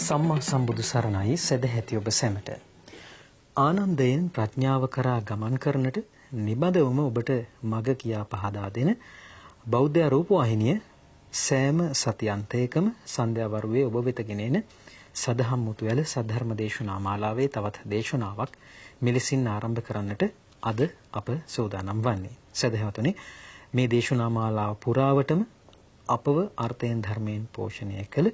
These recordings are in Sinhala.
සම්මා සම්බුදු සරණයි සදැහැති ඔබ සැමට. ආනන්දයෙන් ප්‍රඥාව කරා ගමන් කරනට නිබඳවම ඔබට මඟ කියා පහදා දෙන බෞද්ධ රූපවාහිනිය සෑම සතියන්තයකම සන්ධ්‍යා වරුවේ ඔබ වෙත ගෙනෙන සදහම් මුතුවැල සද්ධර්ම දේශනා මාලාවේ තවත් දේශනාවක් මෙලෙසින් ආරම්භ කරන්නට අද අප සූදානම් වන්නේ. සදහවතුනි, මේ දේශනා මාලාව පුරාවටම අපව අර්ථයෙන් ධර්මයෙන් පෝෂණය කළ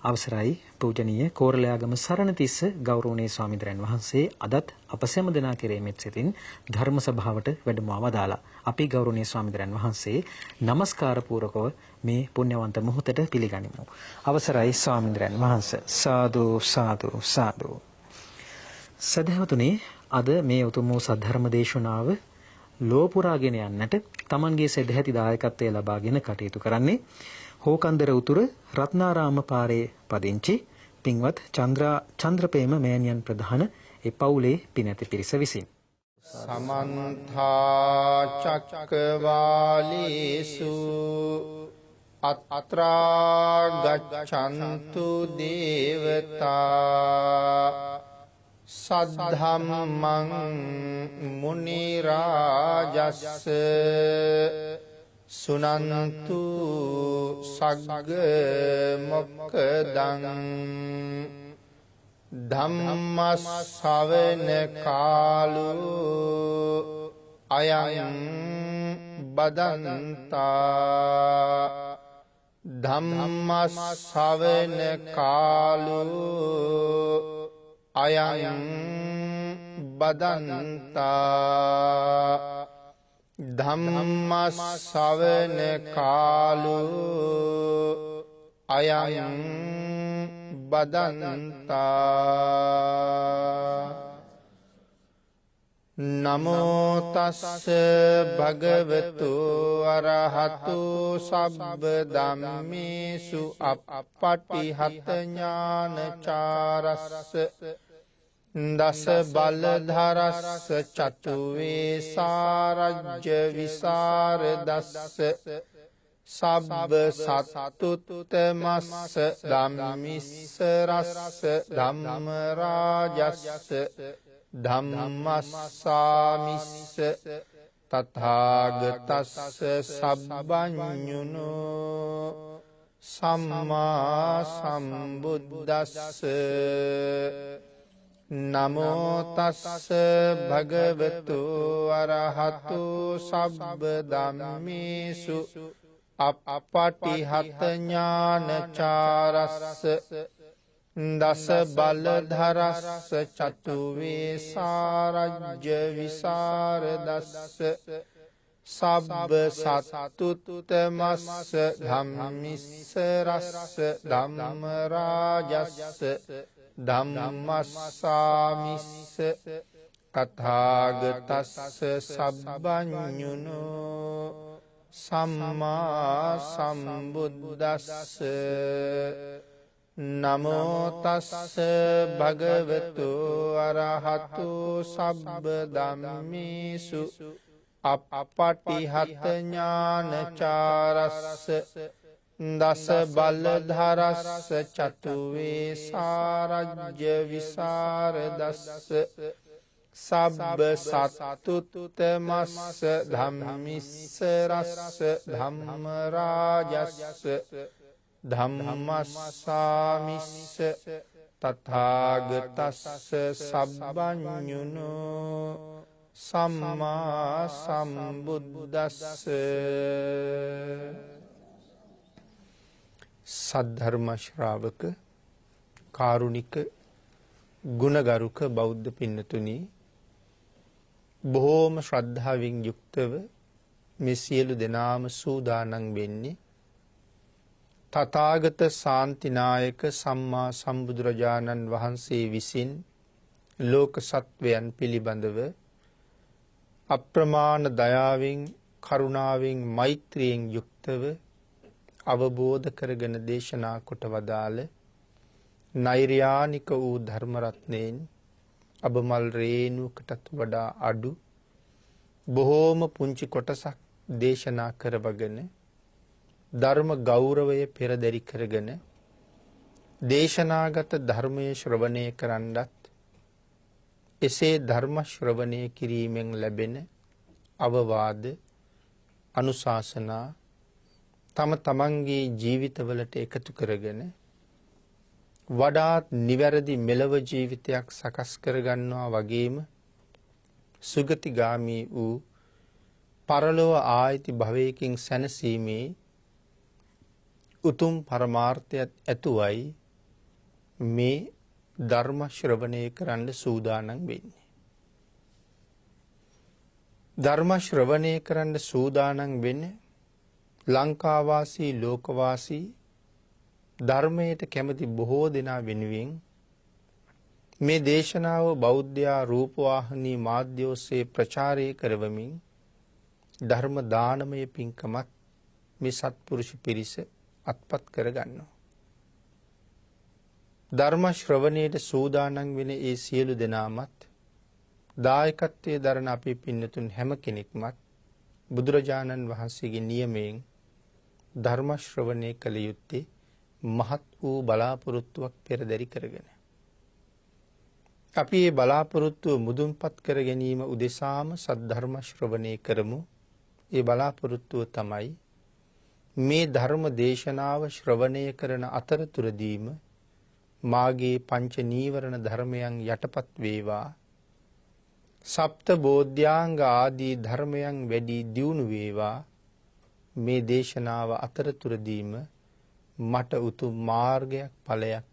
අවසරයි පූජනීය කෝරළයාගම සරණතිස්ස ගෞරවනීය ස්වාමීන් වහන්සේ අදත් අප සෑම දෙනා කෙරෙහිමත් සිතින් ධර්ම සභාවට වැඩම වදාලා අපි ගෞරවනීය ස්වාමීන් වහන්සේ নমස්කාර පූරකව මේ පුණ්‍යවන්ත මොහොතට පිළිගනිමු. අවසරයි ස්වාමීන් වහන්සේ. සාදු සාදු සාදු. සදහවතුනි, අද මේ උතුම් වූ සද්ධර්ම දේශනාව ලෝපුරාගෙන යන්නට තමන්ගේ සදැහැති දායකත්වය ලබාගෙන කටයුතු කරන්නේ හෝකන්දර උතුර රත්නාරාම පාරේ පදිංචි පින්වත් චන්ද්‍රපේම මෑණියන් ප්‍රධාන ඒ පවුලේ පිනැති පිරිස විසින්. සමන්තා චක්කවාලේසු අත්‍රා ගච්ඡන්තු දේවතා සද්ධම්මං මුනි රාජස්ස සුනන්තු සග්ග මොක්ඛදං ධම්ම ශ්‍රවණ කාලෝ අයං බදන්තා ධම්ම ශ්‍රවණ කාලෝ අයං බදන්තා ධම්ම ශ්‍රවණ කාලෝ අයං බදන්තා. නමෝ තස්ස භගවතු අරහතු සබ්බ ධම්මේසු අප්පටිහත ඥානචාරස්ස දස බලධරස්ස චතුවේ සාරජ්‍ය විසරදස්ස සබ්බ සත්තුත්තමස්ස ධම්මිස්ස රස්ස ධම්ම රාජස්ස ධම්මස්සාමිස්ස තථාගතස්ස සබ්බඤුනෝ සම්මා සම්බුද්දස්ස. නමෝ තස්ස භගවතු අරහතු සබ්බ ධම්මේසු අප්පටිහත ඥානචාරස්ස දස බලධරස්ස චතුවේ සාරජ්‍ය විසරදස්ස සබ්බ සත්තුත්තමස්ස ධම්මිස්ස රස්ස ධම්ම රාජස්ස ධම්මස්සාමිස්ස තථාගතස්ස සබ්බඤුනෝ සම්මා සම්බුද්දස්ස. නමෝ තස්ස භගවතු අරහතු සබ්බ ධම්මේසු අප්පටිහත ඥානචාරස්ස දස බලධරස්ස චතුවේ සාරජ්‍ය විසරදස්ස සබ්බ සත්තුත්තමස්ස ධම්මිස්ස රස්ස ධම්ම රාජස්ස ධම්මස්සාමිස්ස තථාගතස්ස සබ්බඤුනෝ සම්මා සම්බුද්දස්ස. සද්ධර්ම ශ්‍රාවක කාරුණික ගුණගරුක බෞද්ධ පින්නතුනි, බොහෝම ශ්‍රද්ධාවෙන් යුක්තව මේ සියලු දෙනාම සූදානම් වෙන්නේ තථාගත ශාන්තිනායක සම්මා සම්බුදුරජාණන් වහන්සේ විසින් ලෝක සත්වයන් පිළිබඳව අප්‍රමාණ දයාවෙන් කරුණාවෙන් මෛත්‍රියෙන් යුක්තව අවබෝධ කරගෙන දේශනා කොට වදාළ නෛර්යානික වූ ධර්ම රත්නයෙන් අබමල් රේණුවකටත් වඩා අඩු බොහෝම පුංචි කොටසක් දේශනා කරවගෙන ධර්ම ගෞරවය පෙරදරි කරගෙන දේශනාගත ධර්මයේ ශ්‍රවණය කරන්නත් එසේ ධර්ම ශ්‍රවණය කිරීමෙන් ලැබෙන අවවාද අනුශාසනා තම තමන්ගේ ජීවිතවලට එකතු කරගෙන වඩාත් නිවැරදි මෙලව ජීවිතයක් සකස් කරගන්නවා වගේම සුගතිගාමී වූ පරලොව ආයිති භවයකින් සැනසීමේ උතුම් පරමාර්ථයත් ඇතුවයි මේ ධර්ම ශ්‍රවණය කරන්න සූදානම් වෙන්නේ. ධර්ම ශ්‍රවණය කරන්න සූදානම් වෙන්නේ ලංකාවාසී ලෝකවාසී ධර්මයට කැමති බොහෝ දෙනා වෙනුවෙන් මේ දේශනාව බෞද්ධයා රූපවාහිනී මාධ්‍ය ඔස්සේ ප්‍රචාරය කරවමින් ධර්ම දානමය පින්කමත් මේ සත්පුරුෂ පිරිස අත්පත් කරගන්නවා. ධර්ම ශ්‍රවණයට සූදානම් වෙන ඒ සියලු දෙනාමත් දායකත්වයේ දරන අපේ පින්නතුන් හැම කෙනෙක්මත් බුදුරජාණන් වහන්සේගේ නියමයෙන් ධර්ම ශ්‍රවණය කළ යුත්තේ මහත් වූ බලාපොරොත්තුවක් පෙරදරි කරගෙන. අපි මේ බලාපොරොත්තුව මුදුන්පත් කර ගැනීම උදෙසාම සද්ධර්ම ශ්‍රවණය කරමු. ඒ බලාපොරොත්තුව තමයි මේ ධර්ම දේශනාව ශ්‍රවණය කරන අතරතුරදීම මාගේ පංච නීවරණ ධර්මයන් යටපත් වේවා. සප්ත බෝධ්‍යාංග ආදී ධර්මයන් වැඩි දියුණු වේවා. මේ දේශනාව අතරතුරදීම මට උතුම් මාර්ගයක් ඵලයක්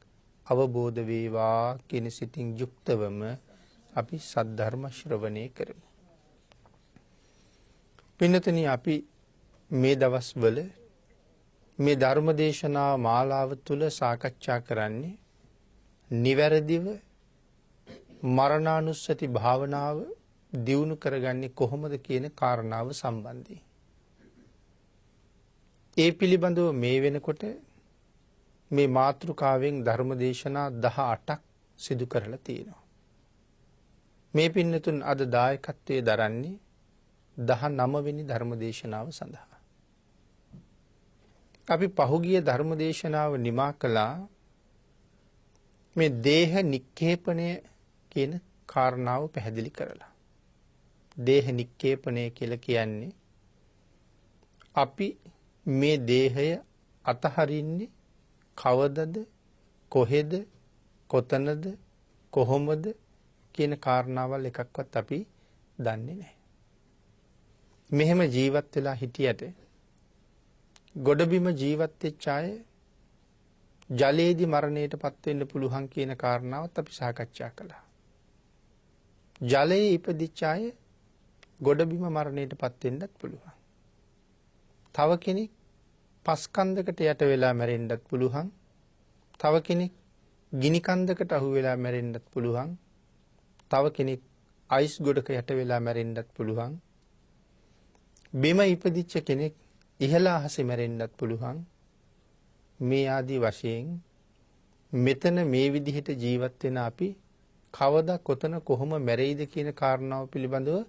අවබෝධ වේවා කියන සිතින් යුක්තවම අපි සද්ධර්ම ශ්‍රවණය කරමු. පින්නතනි අපි මේ දවස්වල මේ ධර්ම දේශනා මාලාව තුළ සාකච්ඡා කරන්නේ නිවැරදිව මරණානුස්සති භාවනාව දියුණු කරගන්නේ කොහොමද කියන කාරණාව සම්බන්ධයෙන්. ඒ පිළිබඳව මේ වෙනකොට මේ මාතෘකාවෙන් ධර්ම දේශනා 18ක් සිදු කරලා තියෙනවා. මේ පින්නතුන් අද දායකත්වයේ දරන්නේ 19 වෙනි ධර්ම දේශනාව සඳහා. අපි පහුගිය ධර්ම දේශනාව නිමා කළා මේ දේහ නික්කේපණය කියන කාරණාව පැහැදිලි කරලා. දේහ නික්කේපණය කියලා කියන්නේ අපි මේ දේහය අතහරින්නේ කවදද කොහෙද කොතනද කොහොමද කියන කාරණාවල් එකක්වත් අපි දන්නේ නැහැ. මෙහෙම ජීවත් වෙලා හිටියට ගොඩබිම ජීවත් වෙච්ච අය ජලයේදී මරණයටපත් වෙන්න පුළුවන් කියන කාරණාවත් අපි සාකච්ඡා කළා. ජලයේ ඉපදිච්ච අය ගොඩබිම මරණයටපත් වෙන්නත් පුළුවන්. තව කෙනෙක් පස්කන්දකට යට වෙලා මැරෙන්නත් පුළුවන්. තව කෙනෙක් ගිනි කන්දකට අහු වෙලා මැරෙන්නත් පුළුවන්. තව කෙනෙක් අයිස් ගොඩක යට වෙලා මැරෙන්නත් පුළුවන්. බිම ඉපදිච්ච කෙනෙක් ඉහළ අහසේ මැරෙන්නත් පුළුවන්. මේ ආදී වශයෙන් මෙතන මේ විදිහට ජීවත් වෙන අපි කවදා කොතන කොහොම මැරෙයිද කියන කාරණාව පිළිබඳව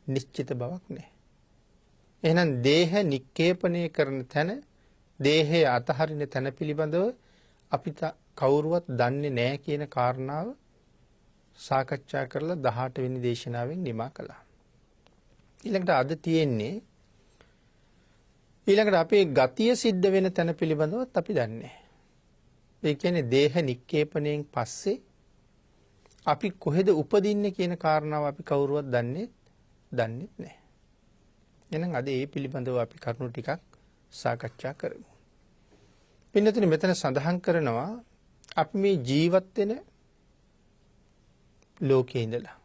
නිශ්චිත බවක් නැහැ. එහෙනම් දේහ නික්කේපණය කරන තැන දේහය අතහරින තැන පිළිබඳව අපි කවුරුවත් දන්නේ නැහැ කියන කාරණාව සාකච්ඡා කරලා 18 වෙනි දේශනාවෙන් නිමා කළා. ඊළඟට අද තියෙන්නේ ඊළඟට අපේ ගතිය සිද්ධ වෙන තැන පිළිබඳවත් අපි දන්නේ නැහැ. ඒ කියන්නේ දේහ නික්කේපණයෙන් පස්සේ අපි කොහෙද උපදින්නේ කියන කාරණාව අපි කවුරුවත් දන්නේ නැහැ. එහෙනම් අද මේ පිළිබඳව අපි කරුණු ටිකක් සාකච්ඡා කරමු. පින්නතුනි මෙතන සඳහන් කරනවා අපි මේ ජීවත් වෙන ලෝකේ ඉඳලා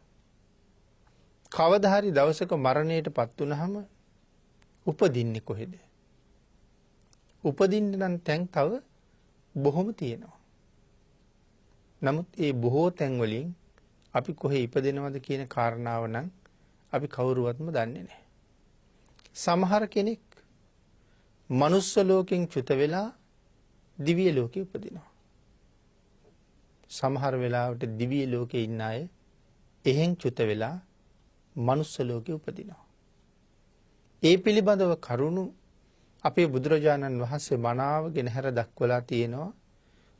කවදා හරි දවසක මරණයටපත් වුනහම උපදින්නේ කොහෙද? උපදින්න නම් තැන් තව බොහොම තියෙනවා. නමුත් ඒ බොහෝ තැන් වලින් අපි කොහේ ඉපදෙනවද කියන කාරණාව නම් අපි කවුරුවත්ම දන්නේ නැහැ. සමහර කෙනෙක් මනුස්ස ලෝකෙන් චුත වෙලා දිව්‍ය ලෝකෙ උපදිනවා. සමහර වෙලාවට දිව්‍ය ලෝකේ ඉන්න අය එහෙන් චුත වෙලා මනුස්ස ලෝකෙ උපදිනවා. ඒ පිළිබඳව කරුණු අපේ බුදුරජාණන් වහන්සේ මනාව ගෙනහැර දක්වලා තියෙනවා.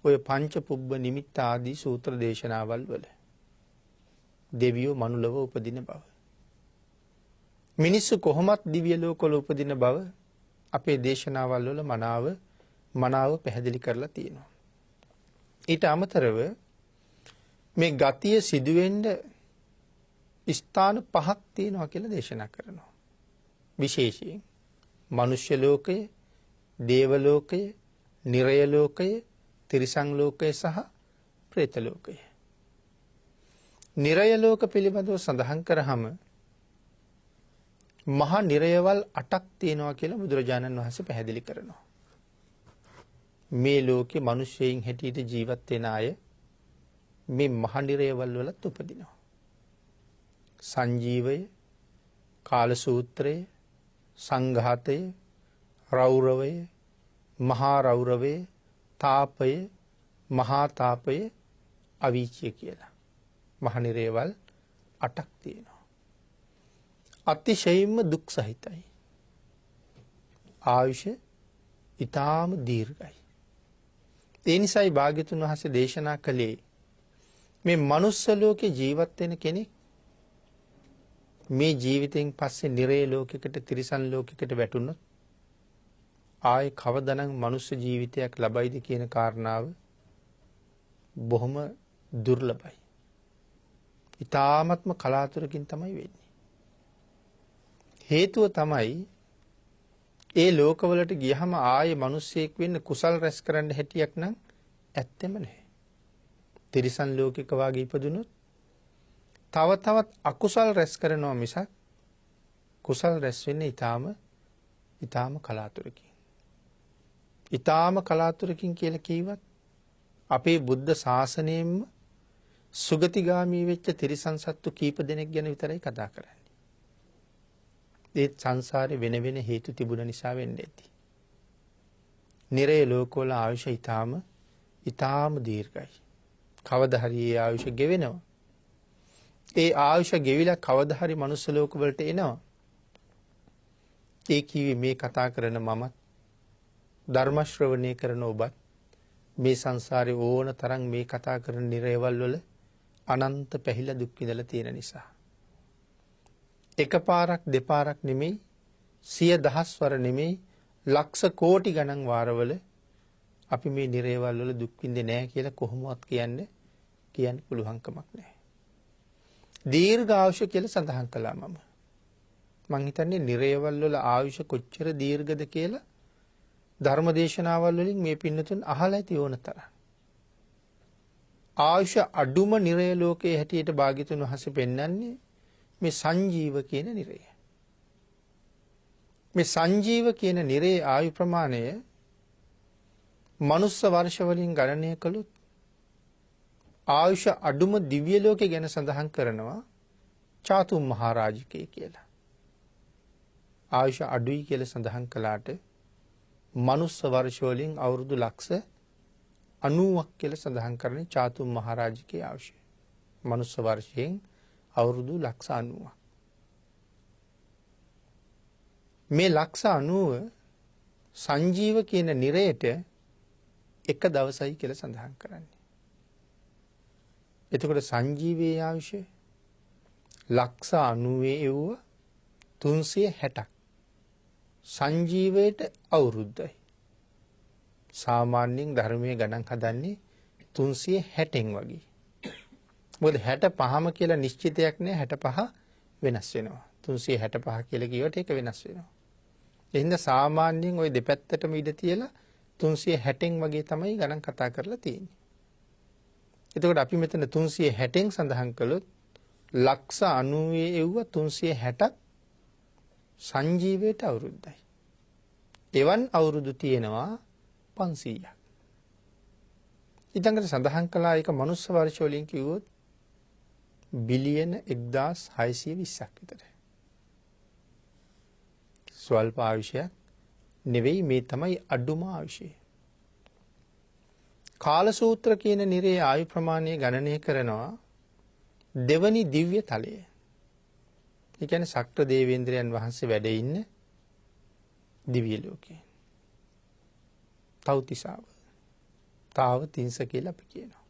ඔය පංච පුබ්බ නිමිත්ත ආදී සූත්‍ර දේශනාවල් වල දෙවියෝ මනුලව උපදින බව. මිනිස්සු කොහොමත් දිව්‍ය ලෝකවල උපදින බව අපේ දේශනාවල් වල මනාව පැහැදිලි කරලා තියෙනවා. ඊට අමතරව මේ ගතිය සිදුවෙන්න ස්ථාන 5ක් තියෙනවා කියලා දේශනා කරනවා. විශේෂයෙන් මනුෂ්‍ය ලෝකය, දේව ලෝකය, නිරය ලෝකය, තිරිසන් ලෝකය සහ പ്രേත ලෝකය. නිරය ලෝක පිළිබඳව සඳහන් කරාම මහා නිරයවල් 8ක් තියෙනවා කියලා බුදුරජාණන් වහන්සේ පැහැදිලි කරනවා. මේ ලෝකේ මිනිස්සෙයින් හැටියට ජීවත් වෙන අය මේ මහා නිරයවල් වලත් උපදිනවා. සංජීවය, කාලසූත්‍රය, සංඝාතය, රෞරවය, මහා රෞරවය, තාපය, මහා තාපය, අවීචය කියලා. මහා නිරයවල් 8ක් තියෙනවා. අතිශයින්ම දුක් සහිතයි. ආයුෂ ඊටාම දීර්ඝයි. ඒ නිසායි භාග්‍යතුන් වහන්සේ දේශනා කළේ මේ මනුස්ස ලෝකේ ජීවත් වෙන කෙනෙක් මේ ජීවිතෙන් පස්සේ නිරේ ලෝකයකට තිරිසන් ලෝකයකට වැටුණොත් ආයේ කවදානම් මනුස්ස ජීවිතයක් ලබයිද කියන කාරණාව බොහොම දුර්ලභයි. ඊ타ත්ම කලාතුරකින් තමයි වෙන්නේ. හේතුව තමයි ඒ ලෝකවලට ගියහම ආයේ මිනිස්සෙක් වෙන්න කුසල් රැස් කරන්න හැටියක් නම් ඇත්තෙම නැහැ. තිරිසන් ලෝකික වාගේ ඉපදුනොත් තව තවත් අකුසල් රැස් කරනවා මිසක් කුසල් රැස් වෙන්නේ ඊටාම කලාතුරකින්. ඊටාම කලාතුරකින් කියලා කිව්වත් අපේ බුද්ධ ශාසනයෙම සුගතිගාමී වෙච්ච තිරිසන් සත්තු කීප දෙනෙක් ගැන විතරයි කතා කරන්නේ. ඒ සංසාරේ වෙන වෙන හේතු තිබුණ නිසා වෙන්නේ ඇති. නිරේ ලෝකවල ආයුෂ ඊටාම දීර්ඝයි. කවදා හරි ඒ ආයුෂ ගෙවෙනවා. ඒ ආයුෂ ගෙවිලා කවදා හරි මනුස්ස ලෝක වලට එනවා. ඒ කිවි මේ කතා කරන මමත් ධර්ම ශ්‍රවණය කරන ඔබත් මේ සංසාරේ ඕන තරම් මේ කතා කරන නිරයවල් වල අනන්ත පැහිලා දුක් විඳලා තියෙන නිසා. එකපාරක් දෙපාරක් නෙමෙයි, සිය දහස් වර නෙමෙයි, ලක්ෂ කෝටි ගණන් වාරවල අපි මේ නිරයවල් වල දුක් විඳින්නේ නැහැ කියලා කොහොමවත් කියන්න පුළුවන් කමක් නැහැ. දීර්ඝ ආයුෂ කියලා සඳහන් කළා මම. මං හිතන්නේ නිරයවල් වල ආයුෂ කොච්චර දීර්ඝද කියලා ධර්මදේශනාවල් වලින් මේ පින්නතුන් අහලා ඇති ඕන තරම්. ආයුෂ අඩුම නිරය ලෝකයේ හැටියට භාග්‍යතුන් වහන්සේ පෙන්වන්නේ මේ සංජීව කියන නිරය. මේ සංජීව කියන නිරේ ආයු ප්‍රමාණය මනුස්ස වර්ෂ වලින් ගණනය කළොත් ආයුෂ අඩුම දිව්‍ය ලෝකේ ගැන සඳහන් කරනවා චාතුම් මහරජකේ කියලා. ආයුෂ අඩුයි කියලා සඳහන් කළාට මනුස්ස වර්ෂ වලින් අවුරුදු ලක්ෂ 90ක් කියලා සඳහන් කරන්නේ චාතුම් මහරජකේ ආයුෂ. මනුස්ස වර්ෂයෙන් අවුරුදු ලක්ෂ 90ක්. මේ ලක්ෂ 90 සංජීව කියන නිරයට එක දවසයි කියලා සඳහන් කරන්නේ. එතකොට සංජීවයේ ආයුෂ ලක්ෂ 90 එව්ව 360ක්. සංජීවයට අවුරුද්දයි. සාමාන්‍යයෙන් ධර්මයේ ගණන් හදන්නේ 360න් වගේ. මොකද 65ම කියලා නිශ්චිතයක් නෑ. 65 වෙනස් වෙනවා. 365 කියලා කිව්වට ඒක වෙනස් වෙනවා. එහෙනම් සාමාන්‍යයෙන් ওই දෙපැත්තටම ඉඳ තියලා 360න් වගේ තමයි ගණන් කතා කරලා තියෙන්නේ. එතකොට අපි මෙතන 360න් සඳහන් කළොත් ලක්ෂ 90 එව්ව 360ක් සංජීවයට අවුරුද්දයි. එවන් අවුරුදු තියෙනවා 500ක්. ඊටඟට සඳහන් කළා ඒක මනුස්ස වර්ෂ වලින් කිව්වොත් බිලියන 1620ක් විතර. ස්වල්ප ආයුෂයක් නෙවෙයි, මේ තමයි අඩුම ආයුෂය. කාලසූත්‍ර කියන නිරේ ආයු ප්‍රමාණය ගණනය කරනවා දෙවනි දිව්‍ය තලය. ඒ කියන්නේ ශක්‍ර දේවේන්ද්‍රයන් වහන්සේ වැඩ ඉන්න දිව්‍ය ලෝකේ. තව්තිසාව. තාව තිංස කියලා අපි කියනවා.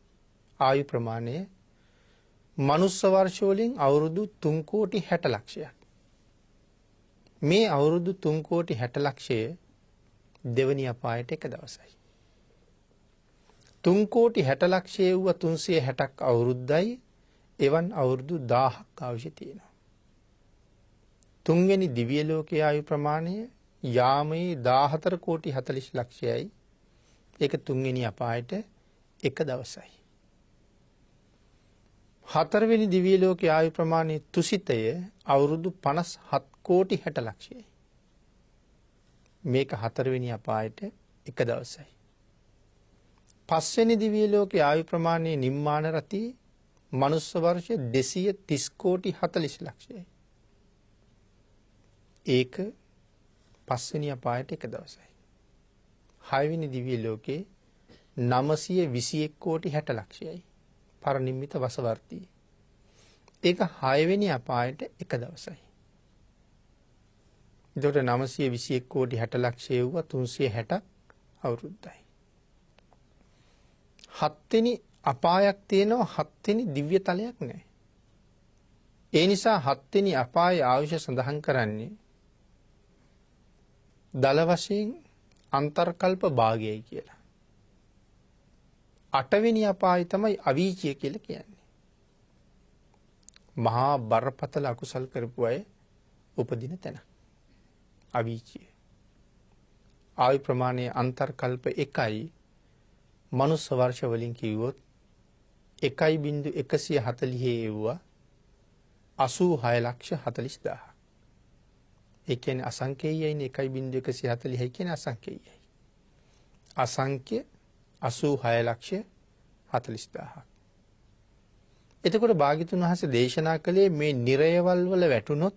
ආයු ප්‍රමාණය මනුස්ස වර්ෂ වලින් අවුරුදු 3 කෝටි 60 ලක්ෂයක්. මේ අවුරුදු 3 කෝටි 60 ලක්ෂය දෙවනි අපායට එක දවසයි. 3 කෝටි 60 ලක්ෂය වූ 360ක් අවුරුද්දයි එවන් අවුරුදු 1000ක් අවශ්‍ය තියෙනවා. තුන්වෙනි දිව්‍ය ලෝකයේ ආයු ප්‍රමාණය යාමේ 14 කෝටි 40 ලක්ෂයයි. ඒක තුන්වෙනි අපායට එක දවසයි. හතරවෙනි දිව්‍ය ලෝකයේ ආයු ප්‍රමාණය තුසිතය අවුරුදු 57 කෝටි 60 ලක්ෂයයි. මේක හතරවෙනි අපායට එක දවසයි. පස්වෙනි දිව්‍ය ලෝකයේ ආයු ප්‍රමාණය නිම්මාන රති මනුස්ස වර්ෂ 230 කෝටි 40 ලක්ෂයයි. ඒක පස්වෙනි අපායට එක දවසයි. හයවෙනි දිව්‍ය ලෝකේ 921 කෝටි 60 ලක්ෂයයි. පරිනිම්මිත වසවර්ති. ඒක හයවෙනි අපායට එක දවසයි. එතකොට 921 කෝටි 60 ලක්ෂය වුණා 360ක් අවුරුද්දයි. හත්වෙනි අපායක් තියෙනවා, හත්වෙනි දිව්‍ය තලයක් නැහැ. ඒ නිසා හත්වෙනි අපායේ ආයුෂ සඳහන් කරන්නේ දල වශයෙන් අන්තර්කල්ප භාගයයි කියලා. අටවෙනි අපාය තමයි අවීචිය කියලා කියන්නේ. මහා බරපතල අකුසල් කරපු අය උපදින තැන. අවීචිය. ආයු ප්‍රමාණය අන්තර්කල්ප 1යි. මනුස්ස වර්ෂ වලින් කිව්වොත් 1.140 එවුවා 86 ලක්ෂ 40000. ඒ කියන්නේ අසංකේයයිනේ 1.140 කියන්නේ අසංකේයයි. අසංඛ්‍ය 86 ලක්ෂ 40000. එතකොට භාග්‍යතුන් වහන්සේ දේශනා කළේ මේ නිරයවල් වල වැටුනොත්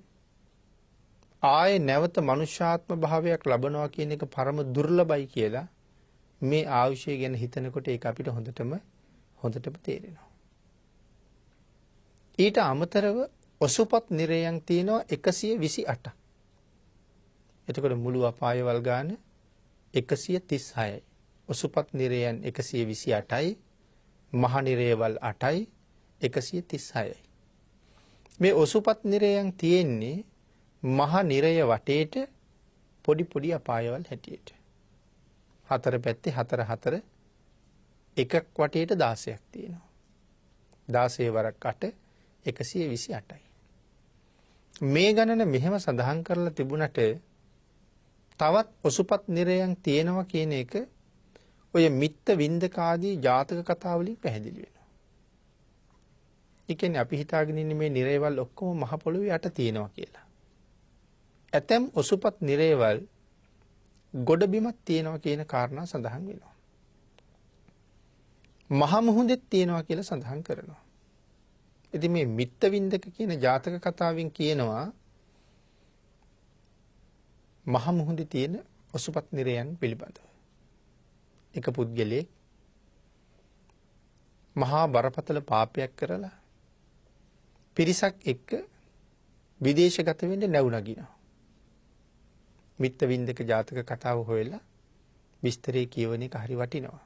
ආයේ නැවත මනුෂ්‍යාත්ම භාවයක් ලබනවා කියන එක පරම දුර්ලභයි කියලා මේ ආයුෂය ගැන හිතනකොට ඒක අපිට හොඳටම තේරෙනවා. ඊට අමතරව ඔසුපත් නිරයන් තියෙනවා 128ක්. එතකොට මුළු අපායවල් ගාන 136යි. ඔසුපත් නිරයන් 128යි. මහ නිරයවල් 8යි 136යි. මේ ඔසුපත් නිරයන් තියෙන්නේ මහ නිරය වටේට පොඩි පොඩි අපායවල් හැටියට. හතර පැත්තේ හතර එකක් වටේට 16ක් තියෙනවා. 16 වරක් 8 128යි. මේ ගණන මෙහෙම සඳහන් කරලා තිබුණට තවත් ඔසුපත් නිරයන් තියෙනවා කියන එක ඔය මිත්ත වින්දක ආදී ජාතක කතා වලින් පැහැදිලි වෙනවා. ඒ කියන්නේ අපි හිතාගෙන ඉන්නේ මේ නිරයවල් ඔක්කොම මහ පොළොවේ යට තියෙනවා කියලා. ඇතැම් ඔසුපත් නිරයවල් ගොඩ බිමක් තියෙනවා කියන කාරණා සඳහන් වෙනවා. මහ මුහුදෙත් තියෙනවා කියලා සඳහන් කරනවා. ඉතින් මේ මිත්ත වින්දක කියන ජාතක කතාවෙන් කියනවා මහ මුහුදේ තියෙන ඔසුපත් නිරයන් පිළිබඳව. එක පුද්ගලයෙක් මහා බරපතල පාපයක් කරලා පිරිසක් එක්ක විදේශගත වෙන්න නැව් නගිනවා. මිත්ත වින්දක ජාතක කතාව හොයලා විස්තරේ කියවන එක හරි වටිනවා.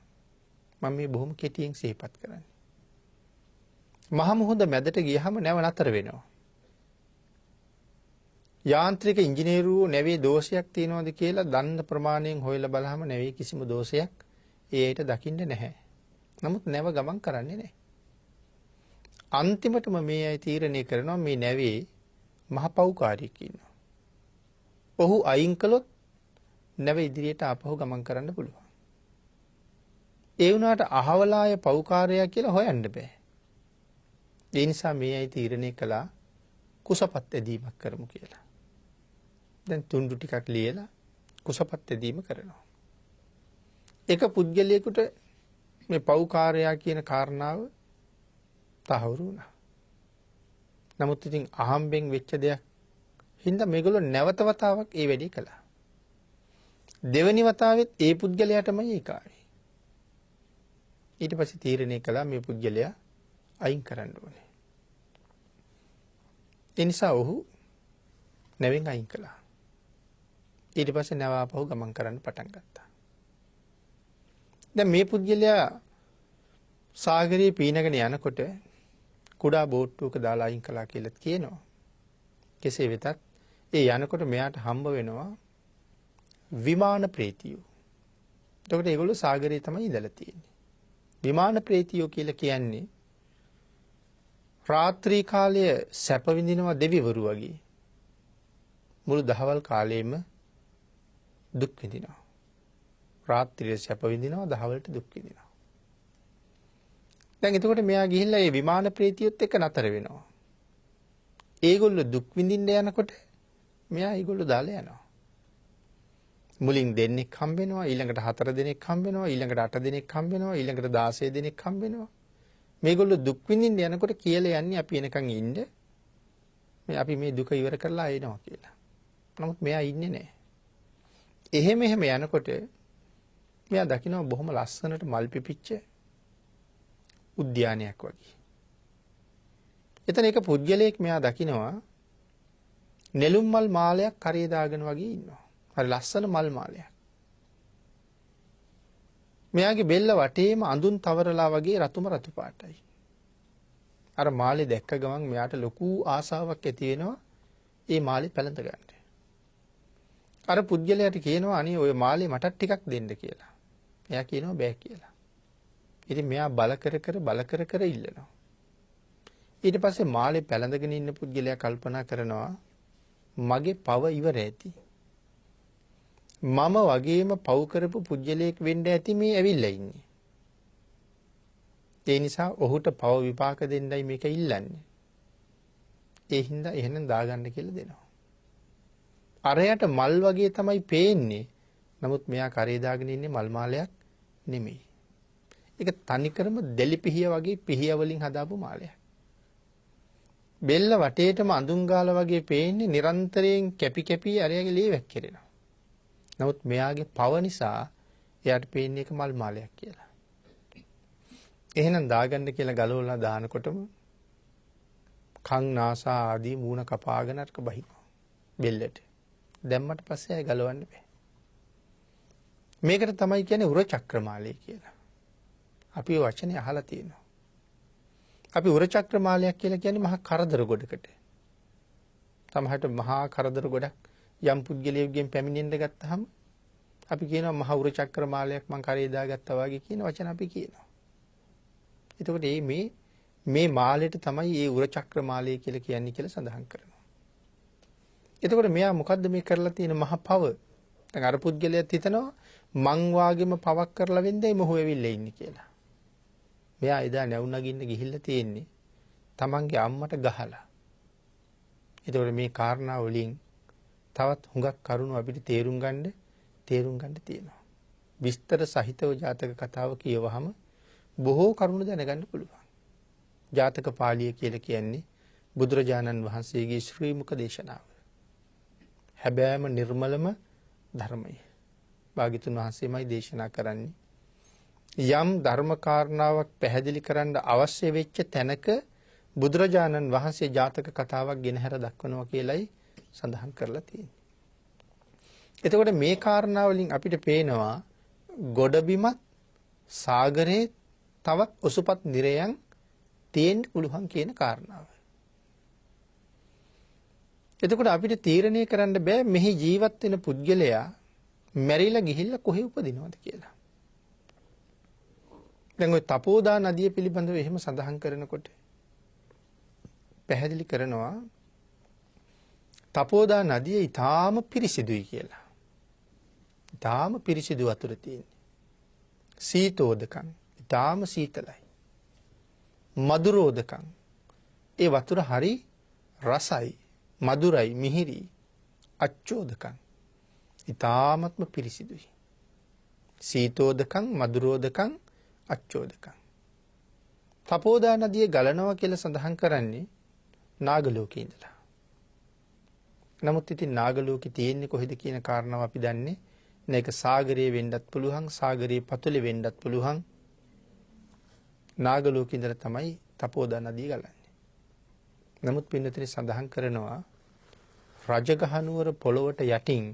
මම මේ බොහොම කෙටියෙන් සිහිපත් කරන්නේ. මහ මුහුද මැදට ගියහම නැව නතර වෙනවා. යාන්ත්‍රික ඉංජිනේරුවෝ නැවේ දෝෂයක් තියෙනවද කියලා දන්න ප්‍රමාණයෙන් හොයලා බලහම නැවේ කිසිම දෝෂයක් ඒ ඇයිට දකින්න නැහැ. නමුත් නැව ගමන් කරන්නේ නැහැ. අන්තිමටම මේ අය තීරණය කරනවා මේ නැවේ මහ පව්කාරයෙක් ඉන්නවා. ඔහු අයින් කළොත් නැව ඉදිරියට ආපහු ගමන් කරන්න පුළුවන්. ඒ වුණාට අහවලාය පව්කාරයා කියලා හොයන්න බෑ. ඒ නිසා මේ අය තීරණය කළා කුසපත් ඇදීමක් කරමු කියලා. දැන් තුන්ඩු ටිකක් ලියලා කුසපත් ඇදීම කරනවා. එක පුද්ගලයෙකුට මේ පව්කාරයා කියන කාරණාව තහවුරු වුණා. නමුත් ඉතින් අහම්බෙන් වෙච්ච දෙයක් හින්දා මේගොල්ලෝ නැවත වතාවක් ඒ වැඩේ කළා. දෙවෙනි වතාවෙත් ඒ පුද්ගලයාටමයි ඒ කාර්යය. ඊට පස්සේ තීරණය කළා මේ පුද්ගලයා අයින් කරන්න ඕනේ. ඒ නිසා ඔහු නැවෙන් අයින් කළා. ඊට පස්සේ නැව ආපහු ගමන් කරන්න පටන් ගත්තා. දැන් මේ පුද්ගලයා සාගරයේ පීනගෙන යනකොට කුඩා බෝට්ටුවක දාලා අයින් කළා කියලාත් කියනවා. කෙසේ වෙතත් ඒ යනකොට මෙයාට හම්බ වෙනවා විමාන ප්‍රේතියෝ. එතකොට ඒගොල්ලෝ සාගරයේ තමයි ඉඳලා තියෙන්නේ. විමාන ප්‍රේතියෝ කියලා කියන්නේ රාත්‍රී කාලය සැප විඳිනවා දෙවිවරු වගේ. මුළු දහවල් කාලෙම දුක් විඳිනවා. රාත්‍රියේ සැප විඳිනවා දහවල්ට දුක් විඳිනවා. දැන් එතකොට මෙයා ගිහිල්ලා මේ විමාන ප්‍රේතියොත් එක්ක නතර වෙනවා. ඒගොල්ලෝ දුක් විඳින්න යනකොට මෙයා ඒගොල්ලෝ දාලා යනවා. මුලින් දෙන්නෙක් හම්බ වෙනවා, ඊළඟට 4 දෙනෙක් හම්බ වෙනවා, ඊළඟට 8 දෙනෙක් හම්බ වෙනවා, ඊළඟට 16 දෙනෙක් හම්බ වෙනවා. මේගොල්ලෝ දුක් විඳින්න යනකොට කියලා යන්නේ අපි එනකන් ඉන්න. අපි මේ දුක ඉවර කරලා එනවා කියලා. නමුත් මෙයා ඉන්නේ නැහැ. එහෙම යනකොට මෙයා දකිනවා බොහොම ලස්සනට මල් පිපිච්ච උද්‍යානයක් වගේ. එතන එක පුද්ගලයෙක් මෙයා දකිනවා නෙළුම් මල් මාලයක් කරේ දාගෙන වගේ ඉන්නවා. හරි ලස්සන මල් මාලයක්. මෙයාගේ බෙල්ල වටේම අඳුන් තවරලා වගේ රතුම රතු පාටයි. අර මාලේ දැක්ක ගමන් මෙයාට ලොකු ආසාවක් ඇති වෙනවා ඒ මාලේ පැලඳ ගන්න. අර පුද්ගලයාට කියනවා අනේ ඔය මාලේ මටත් ටිකක් දෙන්න කියලා. එයා කියනවා බෑ කියලා. ඉතින් මෙයා බල කර ඉල්ලනවා. ඊට පස්සේ මාලේ පැලඳගෙන ඉන්න පුද්ගලයා කල්පනා කරනවා මගේ පව ඉවර ඇති. මම වගේම පව් කරපු පුජ්‍යලයක් වෙන්න ඇති මේ ඇවිල්ලා ඉන්නේ. ඒ නිසා ඔහුට පව විපාක දෙන්නයි මේක ඉල්ලන්නේ. ඒ හින්දා එහෙනම් දාගන්න කියලා දෙනවා. අරයට මල් වගේ තමයි පේන්නේ. නමුත් මෙයා කරේ දාගෙන ඉන්නේ මල් මාලයක් නෙමෙයි. ඒක තනිකරම දෙලිපිහිය වගේ පිහිය වලින් හදාපු මාලයක්. බෙල්ල වටේටම අඳුන් ගාලා වගේ පේන්නේ නිරන්තරයෙන් කැපි අරයාගේ ලේ වැක්කිරෙනවා. නමුත් මෙයාගේ පව නිසා එයාට පේන්නේ එක මල් මාලයක් කියලා. එහෙනම් දාගන්න කියලා ගලවලා දානකොටම කන් නාසා ආදී මූණ කපාගෙන අරක බහිනවා බෙල්ලට. දැම්මට පස්සේ ආය ගලවන්න බෑ. මේකට තමයි කියන්නේ උර චක්‍රමාලය කියලා. අපි ඔය වචනේ අහලා තියෙනවා. අපි උර චක්‍රමාලයක් කියලා කියන්නේ මහා කරදර ගොඩකට. සමහරට මහා කරදර ගොඩක් යම් පුද්ගලයෙක්ගෙන් පැමිණෙන්න ගත්තාම අපි කියනවා මහා උර චක්‍රමාලයක් මං කරේ දාගත්තා වගේ කියන වචන අපි කියනවා. එතකොට මේ මාලෙට තමයි මේ උර චක්‍රමාලය කියලා කියන්නේ කියලා සඳහන් කරනවා. එතකොට මෙයා මොකද්ද මේ කරලා තියෙන මහා පව? දැන් අර පුද්ගලයාත් හිතනවා මං වාගේම පවක් කරලා වෙන්දයි මොහො වෙවිල්ලා ඉන්නේ කියලා. මෙයා එදා නැව් නගින්න ගිහිල්ලා තියෙන්නේ තමන්ගේ අම්මට ගහලා. එතකොට මේ කාරණා වලින් තවත් හුඟක් කරුණු අපිට තේරුම් ගන්න තියෙනවා. විස්තර සහිතව ජාතක කතාව කියවහම බොහෝ කරුණු දැනගන්න පුළුවන්. ජාතක පාළිය කියලා කියන්නේ බුදුරජාණන් වහන්සේගේ ශ්‍රී මුඛ දේශනාව. හැබෑම නිර්මලම ධර්මය. භාග්‍යතුන් වහන්සේමයි දේශනා කරන්නේ. යම් ධර්ම කාරණාවක් පැහැදිලි කරන්න අවශ්‍ය වෙච්ච තැනක බුදුරජාණන් වහන්සේ ජාතක කතාවක් ගෙනහැර දක්වනවා කියලයි සඳහන් කරලා තියෙන්නේ. එතකොට මේ කාරණා වලින් අපිට පේනවා ගොඩබිමත් සාගරේ තවත් ඔසුපත් නිරයන් තියෙන්න පුළුවන් කියන කාරණාව. එතකොට අපිට තීරණය කරන්න බෑ මෙහි ජීවත් වෙන පුද්ගලයා මැරිලා ගිහිල්ලා කොහෙ උපදිනවද කියලා. දැන් ওই තපෝදා නදිය පිළිබඳව එහෙම සඳහන් කරනකොට පැහැදිලි කරනවා තපෝදා නදිය ඊටාම පිරිසිදුයි කියලා. ඊටාම පිරිසිදු වතුර තියෙන්නේ. සීතෝදකම් ඊටාම සීතලයි. මధుරෝදකම් ඒ වතුර හරි රසයි, මధుරයි, මිහිරි. අච්චෝදකම් ඊටාමත්ම පිරිසිදුයි. සීතෝදකම්, මధుරෝදකම්, අච්චෝදකම්. තපෝදා නදිය ගලනවා කියලා සඳහන් කරන්නේ නාගලෝකේ ඉඳලා. නමුත් ඉතින් නාගලෝකේ තියෙන්නේ කොහෙද කියන කාරණාව අපි දන්නේ නැහැ. ඒක සාගරයේ වෙන්නත් පුළුවන්, සාගරයේ පතුලේ වෙන්නත් පුළුවන්. නාගලෝකේ ඉඳලා තමයි තපෝදා නදිය ගලන්නේ. නමුත් පින්නතේ සඳහන් කරනවා රජගහ නුවර පොළොවට යටින්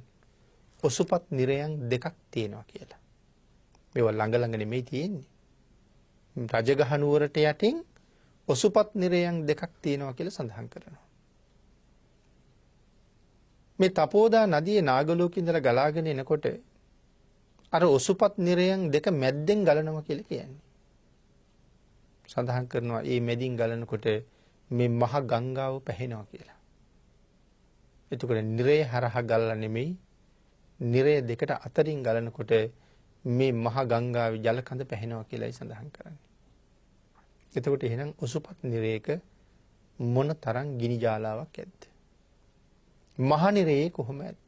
ඔසුපත් නිරයන් දෙකක් තියෙනවා කියලා. මේවා ළඟ ළඟ නෙමෙයි තියෙන්නේ. රජගහ නුවරට යටින් ඔසුපත් නිරයන් දෙකක් තියෙනවා කියලා සඳහන් කරනවා. මේ තපෝදා නදියේ නාගලෝකේ ඉඳලා ගලාගෙන එනකොට අර ඔසුපත් නිරයන් දෙක මැද්දෙන් ගලනවා කියලා කියන්නේ. සඳහන් කරනවා මේ මැදින් ගලනකොට මේ මහ ගංගාව පැහෙනවා කියලා. එතකොට නිරය හරහා ගලලා නෙමෙයි නිරය දෙකට අතරින් ගලනකොට මේ මහ ගංගාවේ ජල කඳ පැහෙනවා කියලායි සඳහන් කරන්නේ. එතකොට එහෙනම් ඔසුපත් නිරයක මොන තරම් ගිනි ජාලාවක් ඇද්ද? මහ නිරයේ කොහොම ඇද්ද?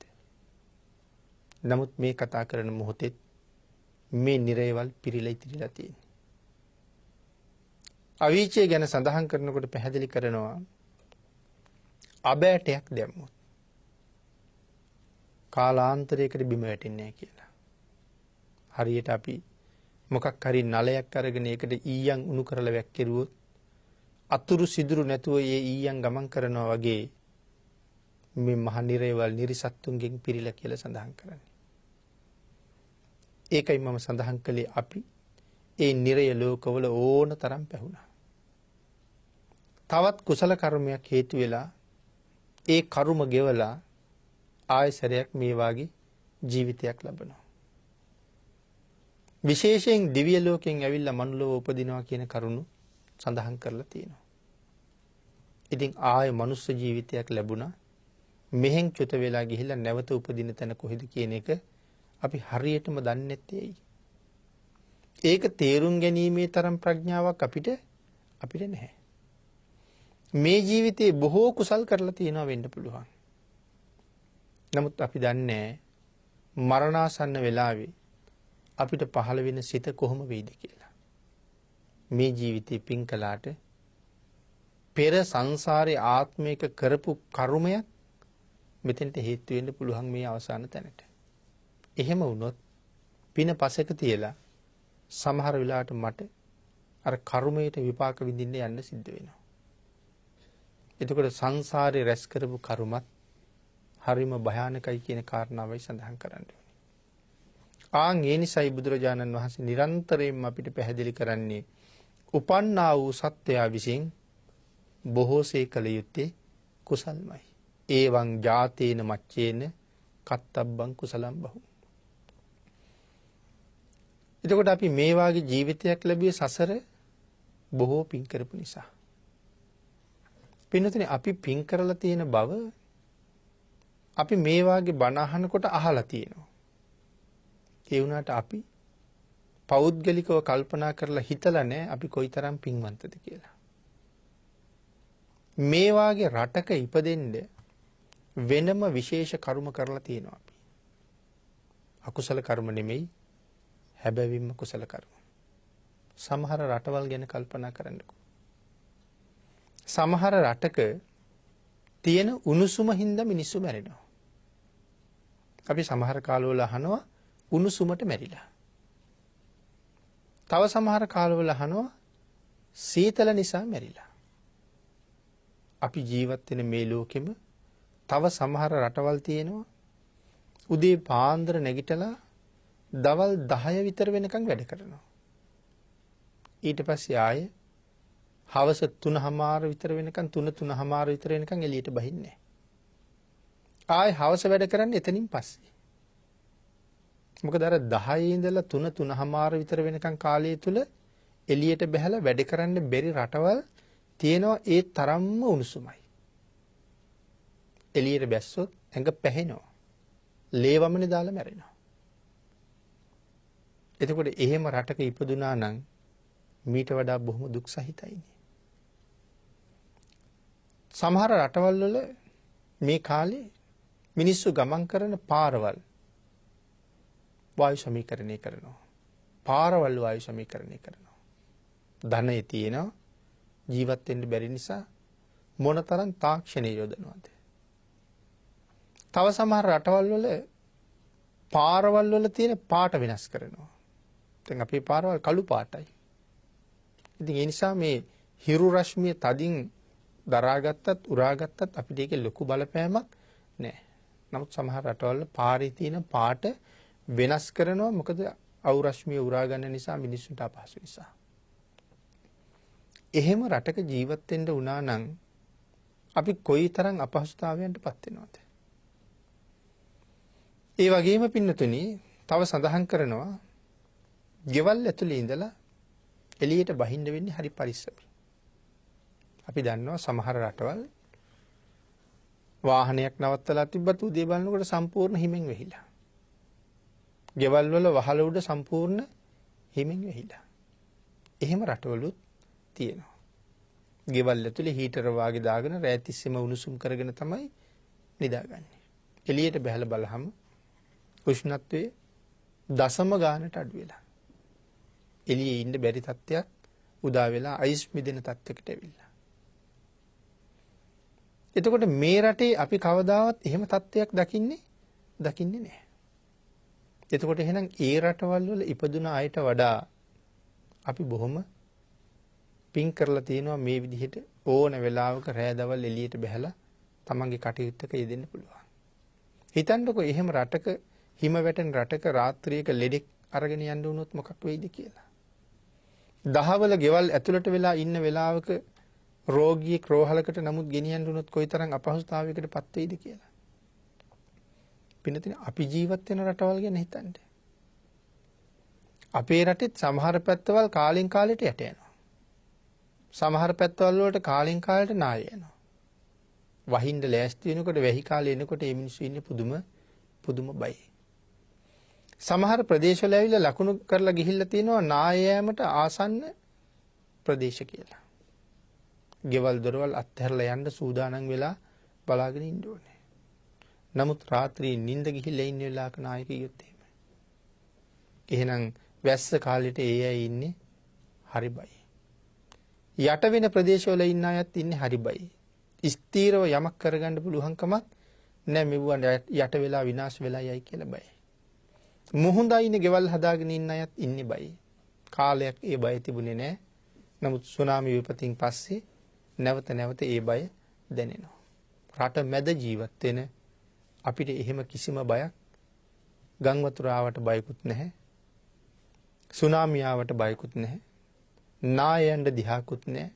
නමුත් මේ කතා කරන මොහොතේ මේ නිරයවල් පිරීලා ඉතිරිලා තියෙනවා. අවීචය ගැන සඳහන් කරනකොට පැහැදිලි කරනවා අබෑටයක් දැම්මොත් කාලාන්තරයකට බිම වැටෙන්නේ නැහැ කියලා. හරියට අපි මොකක් හරි නලයක් අරගෙන ඒකට ඊයන් උණු කරලා වැක්කිරුවොත් අතුරු සිදුරු නැතුව ඒ ඊයන් ගමන් කරනවා වගේ මේ මහ නිරේවල් නිරිසත්තුන්ගෙන් පිරීලා කියලා සඳහන් කරන්නේ. ඒකයි මම සඳහන් කළේ අපි ඒ නිරය ලෝකවල ඕන තරම් පැහුණා. තවත් කුසල කර්මයක් හේතු වෙලා ඒ කර්ම ගෙවලා ආයසරයක් මේ වාගේ ජීවිතයක් ලබනවා. විශේෂයෙන් දිව්‍ය ලෝකයෙන් ඇවිල්ලා මනුලව උපදිනවා කියන කරුණු සඳහන් කරලා තියෙනවා. ඉතින් ආය මනුස්ස ජීවිතයක් ලැබුණා. මෙහෙන් චුත වෙලා ගිහිල්ලා නැවත උපදින තැන කොහෙද කියන එක අපි හරියටම දන්නේ නැත්තේ. ඒක තේරුම් ගැනීමේ තරම් ප්‍රඥාවක් අපිට නැහැ. මේ ජීවිතේ බොහෝ කුසල් කරලා තියෙනවා වෙන්න පුළුවන්. නමුත් අපි දන්නේ මරණාසන්න වෙලාවේ අපිට පහළ වෙන සිත කොහොම වෙයිද කියලා. මේ ජීවිතේ පින් කළාට පෙර සංසාරේ ආත්මයක කරපු කර්මයක් මෙතෙන්ට හේතු වෙන්න පුළුවන් මේ අවසාන තැනට. එහෙම වුණොත් පින පසෙක තියලා සමහර වෙලාවට මට අර කර්මයට විපාක විඳින්න යන්න සිද්ධ වෙනවා. එතකොට සංසාරේ රැස් කරපු කර්මත් හරිම භයානකයි කියන කාරණාවයි සඳහන් කරන්නේ. ඒ නිසායි බුදුරජාණන් වහන්සේ නිරන්තරයෙන්ම අපිට පැහැදිලි කරන්නේ උපන්නා වූ සත්වයා විසින් බොහෝසේ කළ යුත්තේ කුසල්මයි. ඒවං ජාතේන මච්චේන කත්තබ්බං කුසලම් බහු. එතකොට අපි මේ වාගේ ජීවිතයක් ලැබුවේ සසර බොහෝ පින් කරපු නිසා. පින්නතුනේ අපි පින් කරලා තියෙන බව අපි මේ වාගේ බණ අහනකොට අහලා තියෙනවා. ඒ වුණාට අපි පෞද්ගලිකව කල්පනා කරලා හිතලා නැහැ අපි කොයිතරම් පින්වන්තද කියලා. මේ වාගේ රටක ඉපදෙන්න වෙනම විශේෂ කර්ම කරලා තියෙනවා අපි. අකුසල කර්ම නෙමෙයි හැබැවින්ම කුසල කර්ම. සමහර රටවල් ගැන කල්පනා කරන්නකෝ. සමහර රටක තියෙන උණුසුම හින්දා මිනිස්සු මැරෙනවා. අපි සමහර කාලවල අහනවා උණුසුමට මැරිලා. තව සමහර කාලවල අහනවා සීතල නිසා මැරිලා. අපි ජීවත් වෙන මේ ලෝකෙම තව සමහර රටවල් තියෙනවා උදේ පාන්දර නැගිටලා දවල් 10 විතර වෙනකන් වැඩ කරනවා. ඊට පස්සේ ආයේ හවස 3:00 විතර වෙනකන් 3:00 විතර වෙනකන් එළියට බහින්නේ. ආයේ හවස වැඩ කරන්නේ එතනින් පස්සේ. මොකද අර 10 ඉඳලා 3:00 විතර වෙනකන් කාලය තුල එළියට බහැලා වැඩ කරන්න බැරි රටවල් තියෙනවා ඒ තරම්ම උණුසුමයි. එළියට බැස්සොත් ඇඟ පැහෙනවා. ලේ වමනේ දාලා මැරෙනවා. එතකොට එහෙම රටක ඉපදුනා නම් මීට වඩා බොහොම දුක් සහිතයිනේ. සමහර රටවල් වල මේ කාලේ මිනිස්සු ගමන් කරන පාරවල් වායු සමීකරණය කරනවා. පාරවල් වායු සමීකරණය කරනවා. ධනෙ තියෙනවා ජීවත් වෙන්න බැරි නිසා මොනතරම් තාක්ෂණය යොදනවද? තව සමහර රටවල් වල පාරවල් වල තියෙන පාට වෙනස් කරනවා. දැන් අපේ පාරවල් කළු පාටයි. ඉතින් ඒ නිසා මේ හිරු රශ්මිය තදින් දරාගත්තත් උරාගත්තත් අපිට ඒකේ ලොකු බලපෑමක් නැහැ. නමුත් සමහර රටවල පාරේ තියෙන පාට වෙනස් කරනවා. මොකද අවුරශ්මිය උරා ගන්න නිසා මිනිස්සුන්ට අපහසු නිසා. එහෙම රටක ජීවත් වෙන්න වුණා නම් අපි කොයිතරම් අපහසුතාවයන්ට පත් වෙනවද? ඒ වගේම පින්නතුනි තව සඳහන් කරනවා ගෙවල් ඇතුලේ ඉඳලා එළියට බහින්න වෙන්නේ හරි පරිස්සමෙන්. අපි දන්නවා සමහර රටවල් වාහනයක් නවත්තලා තිබ්බත් උදේ බලනකොට සම්පූර්ණ හිමෙන් වෙහිලා. ගෙවල් වල වහල උඩ සම්පූර්ණ හිමෙන් වෙහිලා. එහෙම රටවලුත් තියෙනවා. ගෙවල් ඇතුලේ හීටර වාගේ දාගෙන රෑ තිස්සේම උණුසුම් කරගෙන තමයි නිදාගන්නේ. එළියට බහලා බලහම උෂ්ණත්වයේ දශම ගානට අඩු වෙලා. එළියේ ඉන්න බැරි තත්ත්වයක් උදා වෙලා අයිස් මිදෙන තත්ත්වයකට ඇවිල්ලා. එතකොට මේ රටේ අපි කවදාවත් එහෙම තත්ත්වයක් දකින්නේ නැහැ. එතකොට එහෙනම් ඒ රටවල් වල ඉපදුන අයට වඩා අපි බොහොම පින් කරලා තියෙනවා මේ විදිහට ඕන වෙලාවක රෑ දවල් එළියට බහැලා තමන්ගේ කටයුත්තක යෙදෙන්න පුළුවන්. හිතන්නකෝ එහෙම රටක හිම වැටෙන රටක රාත්‍රියක ලෙඩෙක් අරගෙන යන්න වුණොත් මොකක් වෙයිද කියලා. දහවල ගෙවල් ඇතුළට වෙලා ඉන්න වෙලාවක රෝගියෙක් රෝහලකට නමුත් ගෙනියන්න වුණොත් කොයිතරම් අපහසුතාවයකට පත් වෙයිද කියලා. පින්නතින අපි ජීවත් වෙන රටවල් ගැන හිතන්න. අපේ රටෙත් සමහර පැත්තවල් කාලෙන් කාලෙට යට යනවා. සමහර පැත්තවල් වලට කාලෙන් කාලෙට නාය යනවා. වහින්න ලෑස්ති වෙනකොට වැහි කාලේ එනකොට මේ මිනිස්සු ඉන්නේ පුදුම බයයි. සමහර ප්‍රදේශවල ඇවිල්ලා ලකුණු කරලා ගිහිල්ලා තියෙනවා නාය යෑමට ආසන්න ප්‍රදේශ කියලා. ගෙවල් දොරවල් අත්හැරලා යන්න සූදානම් වෙලා බලාගෙන ඉන්න ඕනේ. නමුත් රාත්‍රියේ නිින්ද ගිහිල්ලා ඉන්න වෙලාවක නාය කිව්වොත් එහෙම. එහෙනම් වැස්ස කාලෙට ඒ අය ඉන්නේ හරි බයයි. යට වෙන ප්‍රදේශවල ඉන්න අයත් ඉන්නේ හරි බයයි. ස්ථීරව යමක් කරගන්න පුළුවන්කමක් නැහැ මෙවුවන් යට වෙලා විනාශ වෙලා යයි කියලා බයයි. මුහුඳයින ගෙවල් හදාගෙන ඉන්න අයත් ඉන්නේ බයයි. කාලයක් ඒ බය තිබුණේ නැහැ. නමුත් සුනාමි විපතින් පස්සේ නැවත ඒ බය දැනෙනවා. රට මැද ජීවත් වෙන අපිට එහෙම කිසිම බයක් ගම් වතුර ආවට බයකුත් නැහැ. සුනාමි ආවට බයකුත් නැහැ. නායයන්ට දිහාකුත් නැහැ.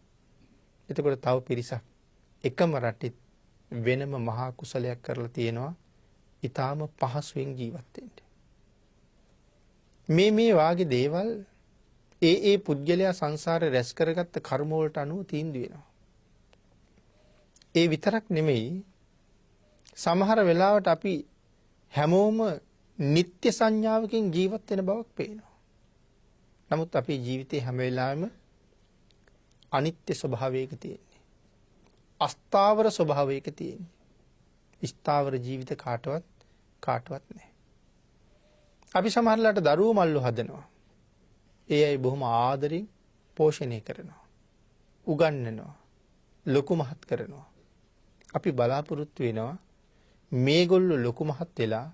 එතකොට තව පිරිසක් එකම රටෙත් වෙනම මහා කුසලයක් කරලා තියෙනවා. ඊටාම පහසුවෙන් ජීවත් වෙන්න. මේ වාගේ දේවල් ඒ පුද්ගලයා සංසාරේ රැස් කරගත්ත කර්ම වලට අනුව තීන්දුව වෙනවා. ඒ විතරක් නෙමෙයි සමහර වෙලාවට අපි හැමෝම නිත්‍ය සංඥාවකින් ජීවත් වෙන බවක් පේනවා. නමුත් අපේ ජීවිතේ හැම වෙලාවෙම අනිත්‍ය ස්වභාවයක තියෙන්නේ. අස්ථාවර ස්වභාවයක තියෙන්නේ. ස්ථාවර ජීවිත කාටවත් නැහැ. අපි සමහරලාට දරුවෝ මල්ලු හදනවා. ඒ අය බොහොම ආදරෙන් පෝෂණය කරනවා. උගන්වනවා. ලොකු මහත් කරනවා. අපි බලාපොරොත්තු වෙනවා මේගොල්ලෝ ලොකු මහත් වෙලා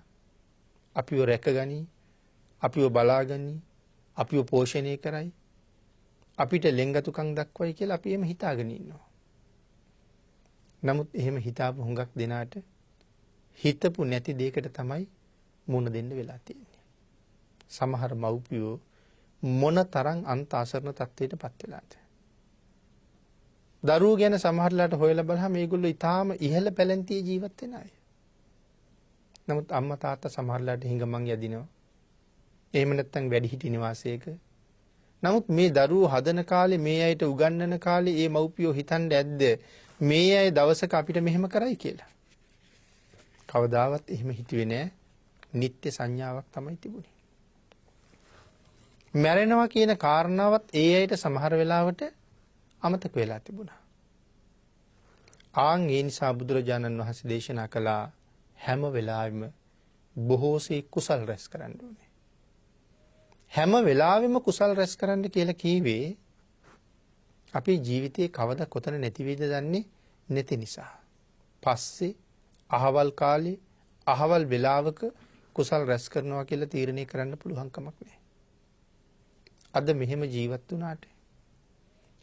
අපිව රැකගනි, අපිව බලාගනි, අපිව පෝෂණය කරයි, අපිට ලෙන්ගතුකම් දක්වයි කියලා අපි එහෙම හිතාගෙන ඉන්නවා. නමුත් එහෙම හිතාපු හුඟක් දෙනාට හිතපු නැති දෙයකට තමයි මුණ දෙන්න වෙලා තියෙන්නේ. සමහර මව්පියෝ මොන තරම් අන්ත අසරණ තත්ත්වයට පත් වෙලාද? දරුවෝ ගැන සමහරලාට හොයලා බලහම මේගොල්ලෝ ඊටාම ඉහළ පැලැන්තියේ ජීවත් වෙන අය. නමුත් අම්මා තාත්තා සමහරලාට හිඟමන් යදිනවා. එහෙම නැත්නම් වැඩිහිටි නිවාසයක. නමුත් මේ දරුවෝ හදන කාලේ මේ අයට උගන්වන කාලේ මේ මව්පියෝ හිතන්නේ ඇද්ද මේ අය දවසක අපිට මෙහෙම කරයි කියලා? කවදාවත් එහෙම හිතුවේ නෑ. නිත්‍ය සංඥාවක් තමයි තිබුණේ. මැරෙනවා කියන කාරණාවත් ඒ අයට සමහර වෙලාවට අමතක වෙලා තිබුණා. ආන් ඒ නිසා බුදුරජාණන් වහන්සේ දේශනා කළා හැම වෙලාවෙම බොහෝසේ කුසල් රැස් කරන්න ඕනේ. හැම වෙලාවෙම කුසල් රැස් කරන්න කියලා කීවේ අපේ ජීවිතේ කවදා කොතන නැති වෙයිද දන්නේ නැති නිසා. පස්සේ අහවල් කාලේ අහවල් වෙලාවක කුසල් රැස් කරනවා කියලා තීරණය කරන්න පුළුවන් කමක් නැහැ. අද මෙහෙම ජීවත් වුණාට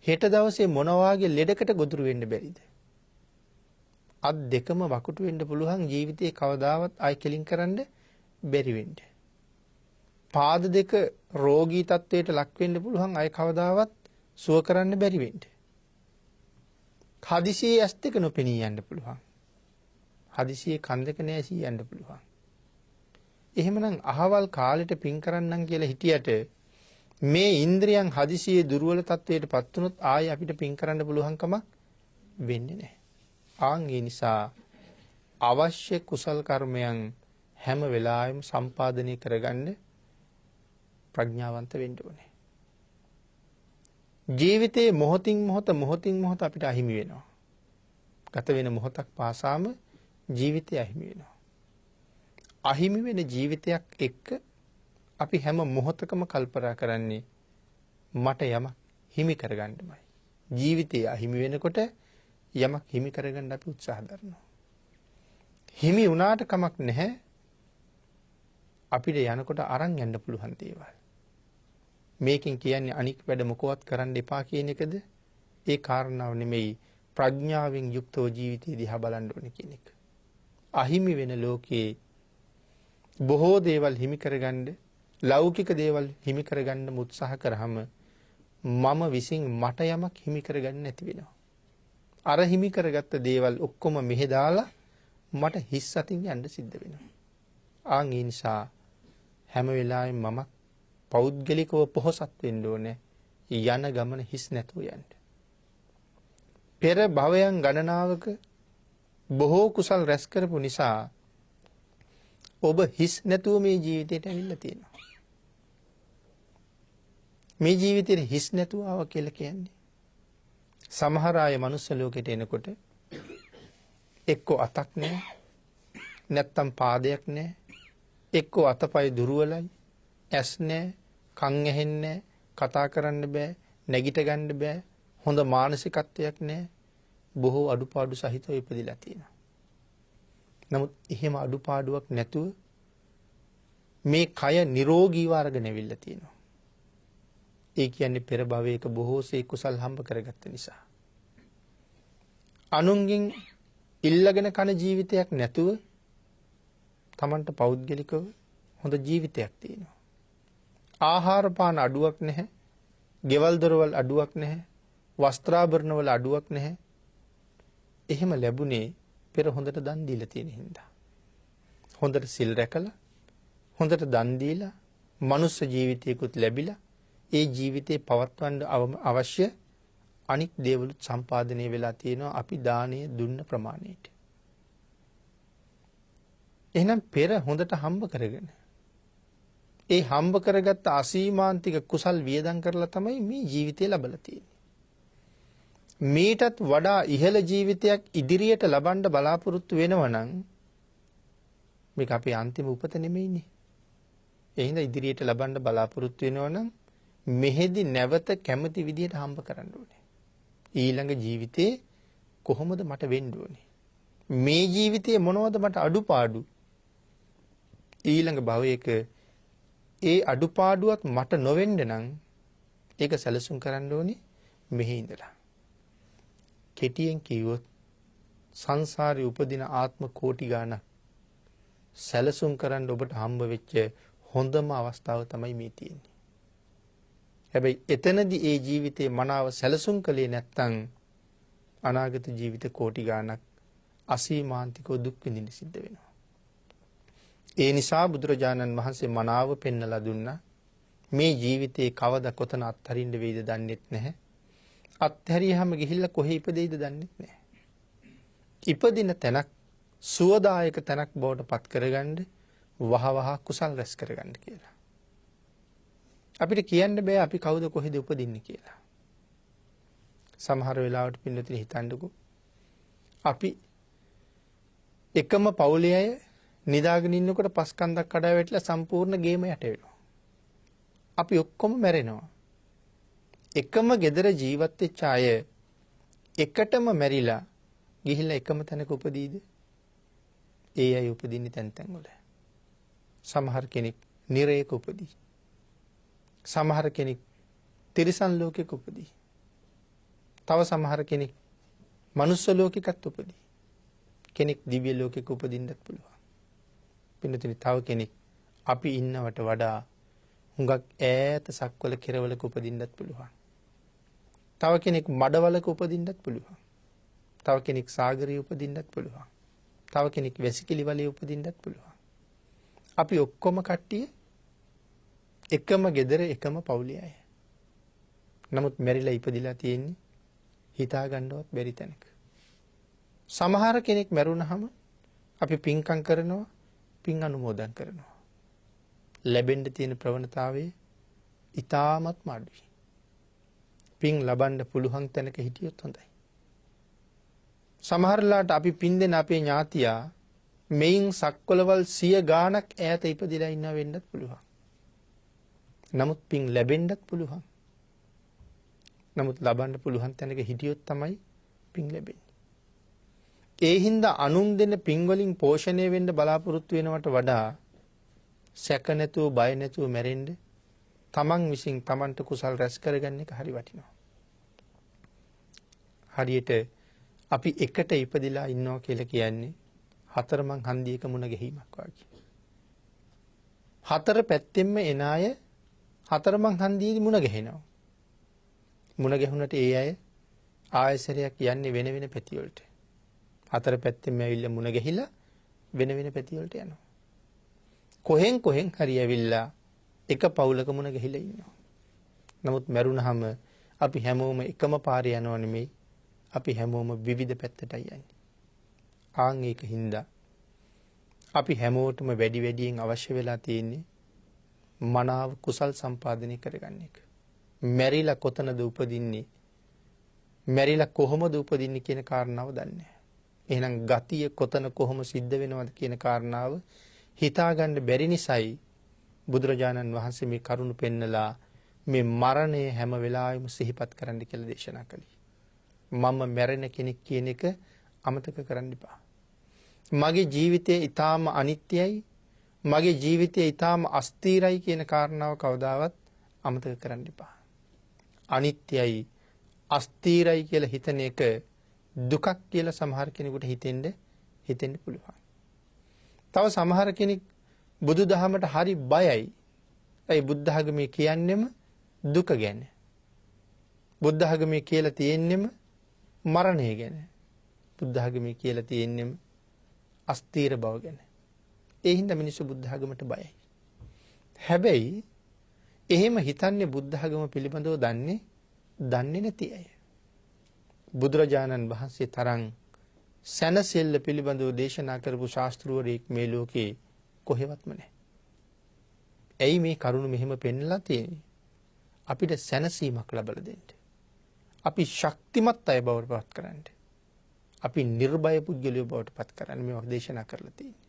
හෙට දවසේ මොන වාගේ ලෙඩකට ගොදුරු වෙන්න බැරිද? අත් දෙකම වකුටු වෙන්න පුළුවන් ජීවිතේ කවදාවත් ආයි කෙලින් කරන්න බැරි වෙන්න. පාද දෙක රෝගී තත්වයට ලක් වෙන්න පුළුවන් අය කවදාවත් සුව කරන්න බැරි වෙන්න. හදිසියේ ඇස් දෙක නොපෙනී යන්න පුළුවන්. හදිසියේ කන් දෙක නැසී යන්න පුළුවන්. එහෙමනම් අහවල් කාලෙට පින් කරන්නම් කියලා හිටියට මේ ඉන්ද්‍රියන් හදිසියේ දුර්වල තත්වයට පත් වුණොත් ආයෙ අපිට පින් කරන්න පුළුවන්කමක් වෙන්නේ නැහැ. ආන් ඒ නිසා අවශ්‍ය කුසල් කර්මයන් හැම වෙලාවෙම සම්පාදනය කරගන්න ප්‍රඥාවන්ත වෙන්න ඕනේ. ජීවිතේ මොහොතින් මොහොත අපිට අහිමි වෙනවා. ගත වෙන මොහොතක් පාසාම ජීවිතය අහිමි වෙනවා. අහිමි වෙන ජීවිතයක් එක්ක අපි හැම මොහොතකම කල්පනා කරන්නේ මට යමක් හිමි කරගන්නමයි. ජීවිතය අහිමි වෙනකොට යමක් හිමි කරගන්න අපි උත්සාහ කරනවා. හිමි වුණාට කමක් නැහැ. අපිට යනකොට අරන් යන්න පුළුවන් දේවල්. මේකෙන් කියන්නේ අනික් වැඩ මොකවත් කරන්න එපා කියන එකද? ඒ කාරණාව නෙමෙයි ප්‍රඥාවෙන් යුක්තව ජීවිතය දිහා බලන්න ඕනේ කියන එක. අහිමි වෙන ලෝකයේ බොහෝ දේවල් හිමි කරගන්න, ලෞකික දේවල් හිමි කරගන්න උත්සාහ කරාම මම විසින් මට යමක් හිමි කරගන්න නැති වෙනවා. අර හිමි කරගත්ත දේවල් ඔක්කොම මෙහෙ දාලා මට හිස් අතින් යන්න සිද්ධ වෙනවා. ආන් ඒ නිසා හැම වෙලාවෙම මම පෞද්ගලිකව පොහොසත් වෙන්න ඕනේ. යන ගමන හිස් නැතුව යන්න. පෙර භවයන් ගණනාවක බොහෝ කුසල් රැස් කරපු නිසා ඔබ හිස් නැතුව මේ ජීවිතයට ඇවිල්ලා තියෙනවා. මේ ජීවිතේ හිස් නැතුව ආව කියලා කියන්නේ සමහර අය මනුස්ස ලෝකෙට එනකොට එක්ක අතක් නැහැ, නැත්තම් පාදයක් නැහැ, එක්ක අතපය දුර්වලයි, ඇස් නැහැ, කන් ඇහෙන්නේ නැහැ, කතා කරන්න බෑ, නැගිට ගන්න බෑ, හොඳ මානසිකත්වයක් නැහැ, බොහෝ අඩුපාඩු සහිතව ඉපදිලා තියෙනවා. නමුත් එහෙම අඩුපාඩුවක් නැතුව මේ කය නිරෝගීව අරගෙන ඇවිල්ලා තියෙනවා. ඒ කියන්නේ පෙර භවයක බොහෝසේ කුසල් හම්බ කරගත්ත නිසා. අනුන්ගෙන් ඉල්ලගෙන කන ජීවිතයක් නැතුව Tamanට පෞද්ගලිකව හොඳ ජීවිතයක් තියෙනවා. ආහාර පාන අඩුවක් නැහැ. ගෙවල් දොරවල් අඩුවක් නැහැ. වස්ත්‍රාභරණ වල අඩුවක් නැහැ. එහෙම ලැබුණේ පෙර හොඳට දන් දීලා තියෙන හින්දා. හොඳට සිල් රැකලා, හොඳට දන් දීලා, මනුස්ස ජීවිතයකුත් ලැබිලා, ඒ ජීවිතේ පවත්වන්න අවශ්‍ය අනික් දේවලුත් සම්පාදනය වෙලා තියෙනවා අපි දානීය දුන්න ප්‍රමාණයට. එහෙනම් පෙර හොඳට හම්බ කරගෙන ඒ හම්බ කරගත්ත අසීමාන්තික කුසල් වියදම් කරලා තමයි මේ ජීවිතය ලැබලා තියෙන්නේ. මේටත් වඩා ඉහළ ජීවිතයක් ඉදිරියට ලබන්න බලාපොරොත්තු වෙනවා නම් මේක අපේ අන්තිම උපත නෙමෙයිනේ. එහෙනම් ඉදිරියට ලබන්න බලාපොරොත්තු වෙනවා නම් මෙහෙදි නැවත කැමති විදියට හම්බ කරන්න ඕනේ. ඊළඟ ජීවිතේ කොහොමද මට වෙන්න ඕනේ? මේ ජීවිතේ මොනවද මට අඩුපාඩු? ඊළඟ භවයක ඒ අඩුපාඩුවත් මට නොවෙන්න නම් ඒක සැලසුම් කරන්න ඕනේ මෙහි ඉඳලා. කෙටියෙන් කිව්වොත් සංසාරේ උපදින ආත්ම කෝටි ගාණක් සැලසුම් කරන්න ඔබට හම්බ වෙච්ච හොඳම අවස්ථාව තමයි මේ තියෙන්නේ. හැබැයි එතනදී ඒ ජීවිතේ මනාව සැලසුම් කළේ නැත්නම් අනාගත ජීවිත කෝටි ගාණක් අසීමාන්තිකව දුක් විඳින්න සිද්ධ වෙනවා. ඒ නිසා බුදුරජාණන් වහන්සේ මනාව පෙන්නලා දුන්නා මේ ජීවිතේ කවද කොතන අත්හරින්න වෙයිද දන්නෙත් නැහැ. අත්හැරියාම ගිහිල්ලා කොහේ ඉපදෙයිද දන්නෙත් නැහැ. ඉපදින තැනක් සුවදායක තැනක් බවට පත් කරගන්න වහවහ කුසල් රැස් කරගන්න කියලා. අපිට කියන්න බෑ අපි කවුද කොහෙද උපදින්නේ කියලා. සමහර වෙලාවට පින්නතුනි හිතන්නකෝ අපි එකම පවුලේ අය නිදාගෙන ඉන්නකොට පස්කන්දක් කඩා වැටිලා සම්පූර්ණ ගේම යට වෙනවා. අපි ඔක්කොම මැරෙනවා. එකම gedara ජීවත් වෙච්ච අය එකටම මැරිලා ගිහිල්ලා එකම තැනක උපදීද? ඒ අය උපදින්නේ තැන් තැන් වල. සමහර කෙනෙක් නිරේක උපදී. සමහර කෙනෙක් තිරිසන් ලෝකෙක උපදී. තව සමහර කෙනෙක් මනුස්ස ලෝකෙකත් උපදී. කෙනෙක් දිව්‍ය ලෝකෙක උපදින්නත් පුළුවන්. පින්නතුනි තව කෙනෙක් අපි ඉන්නවට වඩා හුඟක් ඈත සක්වල කෙරවලක උපදින්නත් පුළුවන්. තව කෙනෙක් මඩවලක උපදින්නත් පුළුවන්. තව කෙනෙක් සාගරයේ උපදින්නත් පුළුවන්. තව කෙනෙක් වැසිකිලි වලේ උපදින්නත් පුළුවන්. අපි ඔක්කොම කට්ටිය එකම ගෙදර එකම පවුලේ අය. නමුත් මැරිලා ඉපදිලා තියෙන්නේ හිතා ගන්නවත් බැරි තැනක. සමහර කෙනෙක් මැරුණාම අපි පින්කම් කරනවා, පින් අනුමෝදන් කරනවා. ලැබෙන්න තියෙන ප්‍රවණතාවය ඊටමත් මාඩුයි. පින් ලබන්න පුළුවන් තැනක හිටියොත් හොඳයි. සමහරලාට අපි පින් දෙන අපේ ඥාතියා මෙයින් සක්වලවල් 100 ගාණක් ඈත ඉපදිලා ඉන්න වෙන්නත් පුළුවන්. නමුත් පින් ලැබෙන්නත් පුළුවන්. නමුත් ලබන්න පුළුවන් තැනක හිටියොත් තමයි පින් ලැබෙන්නේ. ඒ හින්දා අනුන් දෙන පින් වලින් පෝෂණය වෙන්න බලාපොරොත්තු වෙනවට වඩා සැක නැතුව බය නැතුව මැරෙන්න තමන් විසින් තමන්ට කුසල් රැස් කරගන්න එක හරි වටිනවා. හරියට අපි එකට ඉපදිලා ඉන්නවා කියලා කියන්නේ හතරමං හන්දියක මුණ ගැහිමක් වගේ. හතර පැත්තෙන්ම එන අය හතරමං හන්දියේදී මුණ ගැහෙනවා. මුණ ගැහුණට ඒ අය ආයසරයක් යන්නේ වෙන වෙන පැති වලට. හතර පැත්තෙන්ම ඇවිල්ලා මුණ ගැහිලා වෙන වෙන පැති වලට යනවා. කොහෙන් හරි ඇවිල්ලා එක පවුලක මුණ ගැහිලා ඉන්නවා. නමුත් මැරුණාම අපි හැමෝම එකම පාරේ යනව නෙමෙයි. අපි හැමෝම විවිධ පැත්තටයි යන්නේ. ආන් ඒක හින්දා අපි හැමෝටම වැඩි වැඩියෙන් අවශ්‍ය වෙලා තියෙන්නේ මනාව කුසල් සම්පාදනය කරගන්න එක. මැරිලා කොතනද උපදින්නේ? මැරිලා කොහොමද උපදින්නේ කියන කාරණාව දන්නේ නැහැ. එහෙනම් ගතිය කොතන කොහොම සිද්ධ වෙනවද කියන කාරණාව හිතාගන්න බැරි නිසායි බුදුරජාණන් වහන්සේ මේ කරුණ පෙන්නලා මේ මරණය හැම වෙලාවෙම සිහිපත් කරන්න කියලා දේශනා කළේ. මම මැරෙන කෙනෙක් කියන එක අමතක කරන්න එපා. මගේ ජීවිතය ඊටාම අනිත්‍යයි, මගේ ජීවිතය ඊටාම අස්ථිරයි කියන කාරණාව කවදාවත් අමතක කරන්න එපා. අනිත්‍යයි, අස්ථිරයි කියලා හිතන එක දුකක් කියලා සමහර කෙනෙකුට හිතෙන්න පුළුවන්. තව සමහර කෙනෙක් බුදුදහමට හරි බයයි. ඒ බුද්ධ ආගමේ කියන්නේම දුක ගැන. බුද්ධ ආගමේ කියලා තියෙන්නේම මරණය ගැන. බුද්ධ ආගමේ කියලා තියෙන්නේම අස්ථීර බව ගැන. ඒ හින්දා මිනිස්සු බුද්ධ ආගමට බයයි. හැබැයි එහෙම හිතන්නේ බුද්ධ ආගම පිළිබඳව දන්නේ නැති අය. බුදුරජාණන් වහන්සේ තරම් සැනසෙල්ල පිළිබඳව දේශනා කරපු ශාස්ත්‍රවරයෙක් මේ ලෝකේ කොහෙවත්ම නැහැ. ඇයි මේ කරුණ මෙහෙම පෙන්ලා තියෙන්නේ? අපිට සැනසීමක් ලබා දෙන්න. අපි ශක්තිමත් අය බවට පත් කරන්න. අපි නිර්භය පුද්ගලයෝ බවට පත් කරන්න මේවා දේශනා කරලා තියෙන්නේ.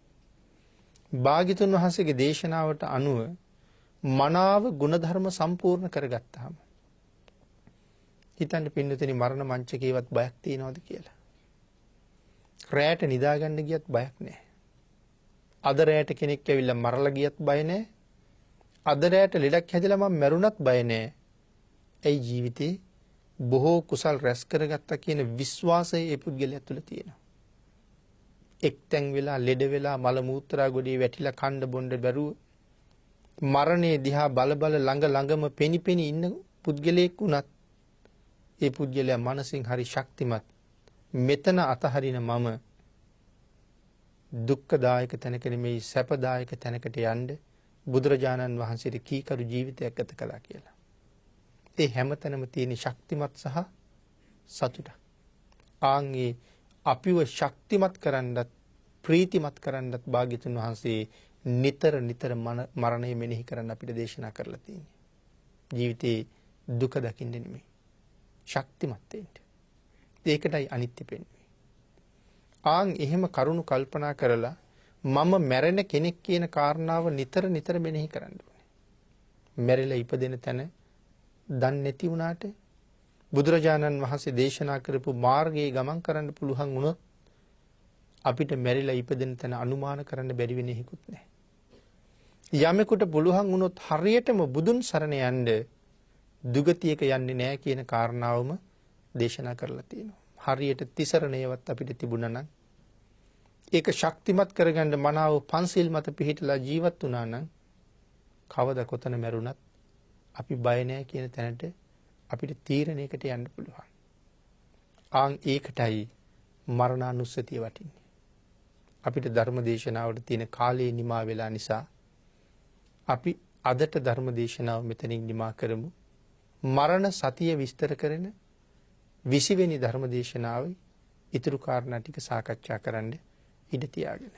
භාග්‍යතුන් වහන්සේගේ දේශනාවට අනුව මනාව ගුණධර්ම සම්පූර්ණ කරගත්තාම හිතන්න පින්නතෙනි මරණ මංචකේවත් බයක් තියනවද කියලා. රැයට නිදාගන්න ගියත් බයක් නැහැ. අද රැයට කෙනෙක් ඇවිල්ලා මරලා ගියත් බය නැහැ. අද රැයට ලෙඩක් හැදලා මම මැරුණත් බය නැහැ. ඒ ජීවිතේ බොහෝ කුසල් රැස් කරගත්තා කියන විශ්වාසය ඒ පුද්ගලයා තුළ තියෙනවා. එක්තැන් වෙලා ලෙඩ වෙලා මල මූත්‍රා ගොඩේ වැටිලා කන්න බොන්න බැරුව මරණය දිහා බල ළඟම පෙනි ඉන්න පුද්ගලයෙක් වුණත් ඒ පුද්ගලයා මනසින් හරි ශක්තිමත්. මෙතන අතහරින මම දුක්ඛදායක තැනක නෙමෙයි සැපදායක තැනකට යන්න බුදුරජාණන් වහන්සේට කීකරු ජීවිතයක් ගත කළා කියලා. ඒ හැමතැනම තියෙන ශක්තිමත් සහ සතුට. ආන්ගේ අපිව ශක්තිමත් කරන්නත් ප්‍රීතිමත් කරන්නත් භාග්‍යතුන් වහන්සේ නිතර මරණය මෙනෙහි කරන්න අපිට දේශනා කරලා තියෙනවා. ජීවිතේ දුක දකින්න නෙමෙයි ශක්තිමත් වෙන්න. ඒකටයි අනිත්‍ය පෙන්වන්නේ. ආන් එහෙම කරුණු කල්පනා කරලා මම මැරෙන කෙනෙක් කියන කාරණාව නිතර මෙනෙහි කරන්න ඕනේ. මැරිලා ඉපදෙන තැන දන්නේ නැති වුණාට බුදුරජාණන් වහන්සේ දේශනා කරපු මාර්ගයේ ගමන් කරන්න පුළුවන් වුණොත් අපිට මැරිලා ඉපදෙන තැන අනුමාන කරන්න බැරි වෙන හේකුත් නැහැ. යමෙකුට පුළුවන් වුණොත් හරියටම බුදුන් සරණ යන්න දුගතියක යන්නේ නැහැ කියන කාරණාවම දේශනා කරලා තියෙනවා. හරියට තිසරණේවත් අපිට තිබුණා නම් ඒක ශක්තිමත් කරගන්න මනාව පන්සිල් මත පිහිටලා ජීවත් වුණා නම් කවද කොතන මැරුණත් අපි බය නැහැ කියන තැනට අපිට තීරණයකට යන්න පුළුවන්. ආන් ඒකටයි මරණානුස්සතිය වටින්නේ. අපිට ධර්ම දේශනාවට තියෙන කාලේ නිමා වෙලා නිසා අපි අදට ධර්ම දේශනාව මෙතනින් නිමා කරමු. මරණ සතිය විස්තර කරන 20 වෙනි ධර්ම දේශනාවයි ඊතුරු කාරණා ටික සාකච්ඡා කරන්න ඉඩ තියාගෙන.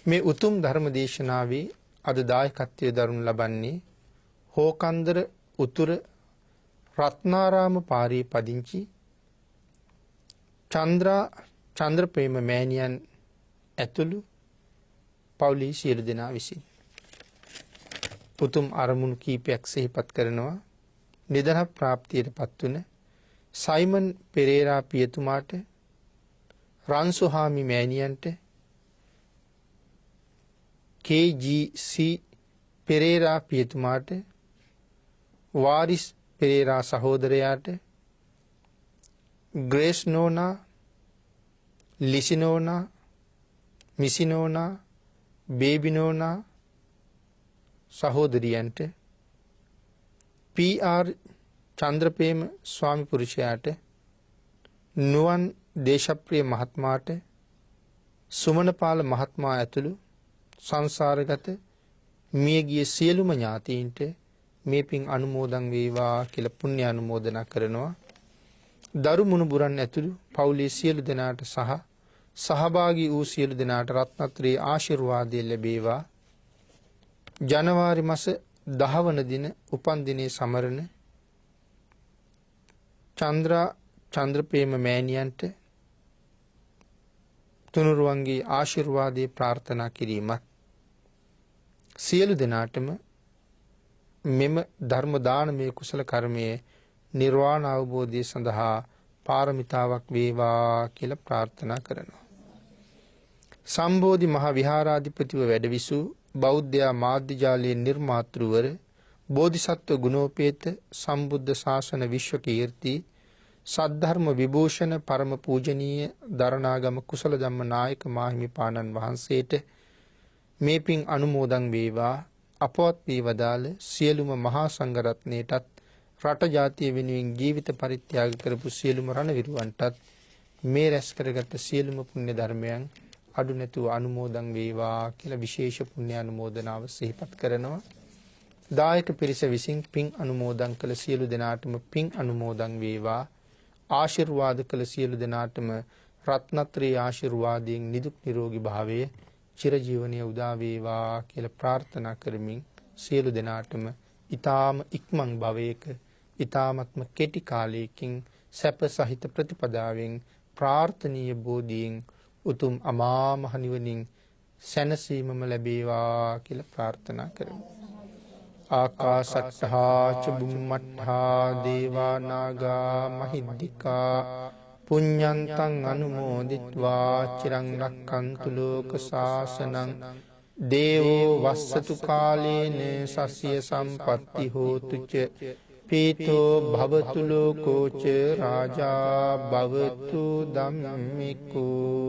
මේ උතුම් ධර්ම දේශනාවේ අද දායකත්වයේ දරනු ලබන්නේ හෝකන්දර උතුර රත්නාරාම පාරේ පදිංචි චන්ද්‍රප්‍රේම මෑණියන් ඇතුළු පවුලේ සියලු දෙනා විසින් උතුම් අරමුණු කීපයක් සිහිපත් කරනවා. නිදන ප්‍රාප්තියට පත්වන සයිමන් පෙරේරා පියතුමාට, රන්සුහාමි මෑණියන්ට, KGC පෙරේරා පියතුමාට, වාරිස් පෙරේරා සහෝදරයාට, ග්‍රේස් නෝනා, ලිසි නෝනා, මිසි නෝනා, බේබි නෝනා සහෝදරියන්ට, PR චන්ද්‍රප්‍රේම ස්වාමි පුරුෂයාට, නුවන් දේශප්‍රිය මහත්මයාට, සුමනපාල මහත්මයා ඇතුළු සංසාරගත මියගිය සියලුම ඥාතීන්ට මේ පින් අනුමෝදන් වේවා කියලා පුණ්‍ය අනුමෝදනා කරනවා. දරු මුණුබුරන් ඇතුළු පවුලේ සියලු දෙනාට සහ සහභාගී වූ සියලු දෙනාට රත්නත්‍රී ආශිර්වාදය ලැබේවා. ජනවාරි මාස 10 වන දින උපන් දිනේ සමරන චන්ද්‍රප්‍රේම මෑණියන්ට තුනුරුවන්ගේ ආශිර්වාදය ප්‍රාර්ථනා කිරීමත් සියලු දෙනාටම මෙම ධර්ම දානමය කුසල කර්මයේ නිර්වාණ අවබෝධය සඳහා පාරමිතාවක් වේවා කියලා ප්‍රාර්ථනා කරනවා. සම්බෝධි මහ විහාරාධිපතිව වැඩවිසූ බෞද්ධ මාධ්‍යජාලයේ නිර්මාතෘවර බෝධිසත්ව ගුණෝපේත සම්බුද්ධ ශාසන විශ්ව කීර්ති සද්ධර්ම විභූෂණ පරම පූජනීය දරණාගම කුසල ධම්ම නායක මාහිමිපාණන් වහන්සේට මේ පින් අනුමෝදන් වේවා. අපවත් වී වදාළ සියලුම මහා සංඝරත්නයටත් රට ජාතිය වෙනුවෙන් ජීවිත පරිත්‍යාග කරපු සියලුම රණවිරුවන්ටත් මේ රැස් කරගත් සියලුම පුණ්‍ය ධර්මයන් අඩු නැතුව අනුමෝදන් වේවා කියලා විශේෂ පුණ්‍ය අනුමෝදනාව සිහිපත් කරනවා. දායක පිරිස විසින් පින් අනුමෝදන් කළ සියලු දෙනාටම පින් අනුමෝදන් වේවා. ආශිර්වාද කළ සියලු දෙනාටම රත්නත්‍රී ආශිර්වාදයෙන් නිදුක් නිරෝගී භාවයේ චිරජීවනයේ උදා වේවා කියලා ප්‍රාර්ථනා කරමින් සියලු දෙනාටම ඊ타ම ඉක්මන් භවයක ඊ타මත්ම කෙටි කාලයකින් සැප සහිත ප්‍රතිපදාවෙන් ප්‍රාර්ථනීය බෝධියෙන් උතුම් අමා මහ නිවනින් සැනසීමම ලැබේවා කියලා ප්‍රාර්ථනා කරමු. ආකාශට්ඨා ච බුම්මට්ඨා දේවා නාග මහිද්దికා පුඤ්ඤන්තං අනුමෝදිත්වා චිරං රක්ඛන්තු ලෝක සාසනං දේවෝ වස්සතු කාලේන සස්ය සම්පත්ති හෝතු ච පීතෝ භවතු ලෝකෝ ච රාජා භවතු ධම්මිකෝ.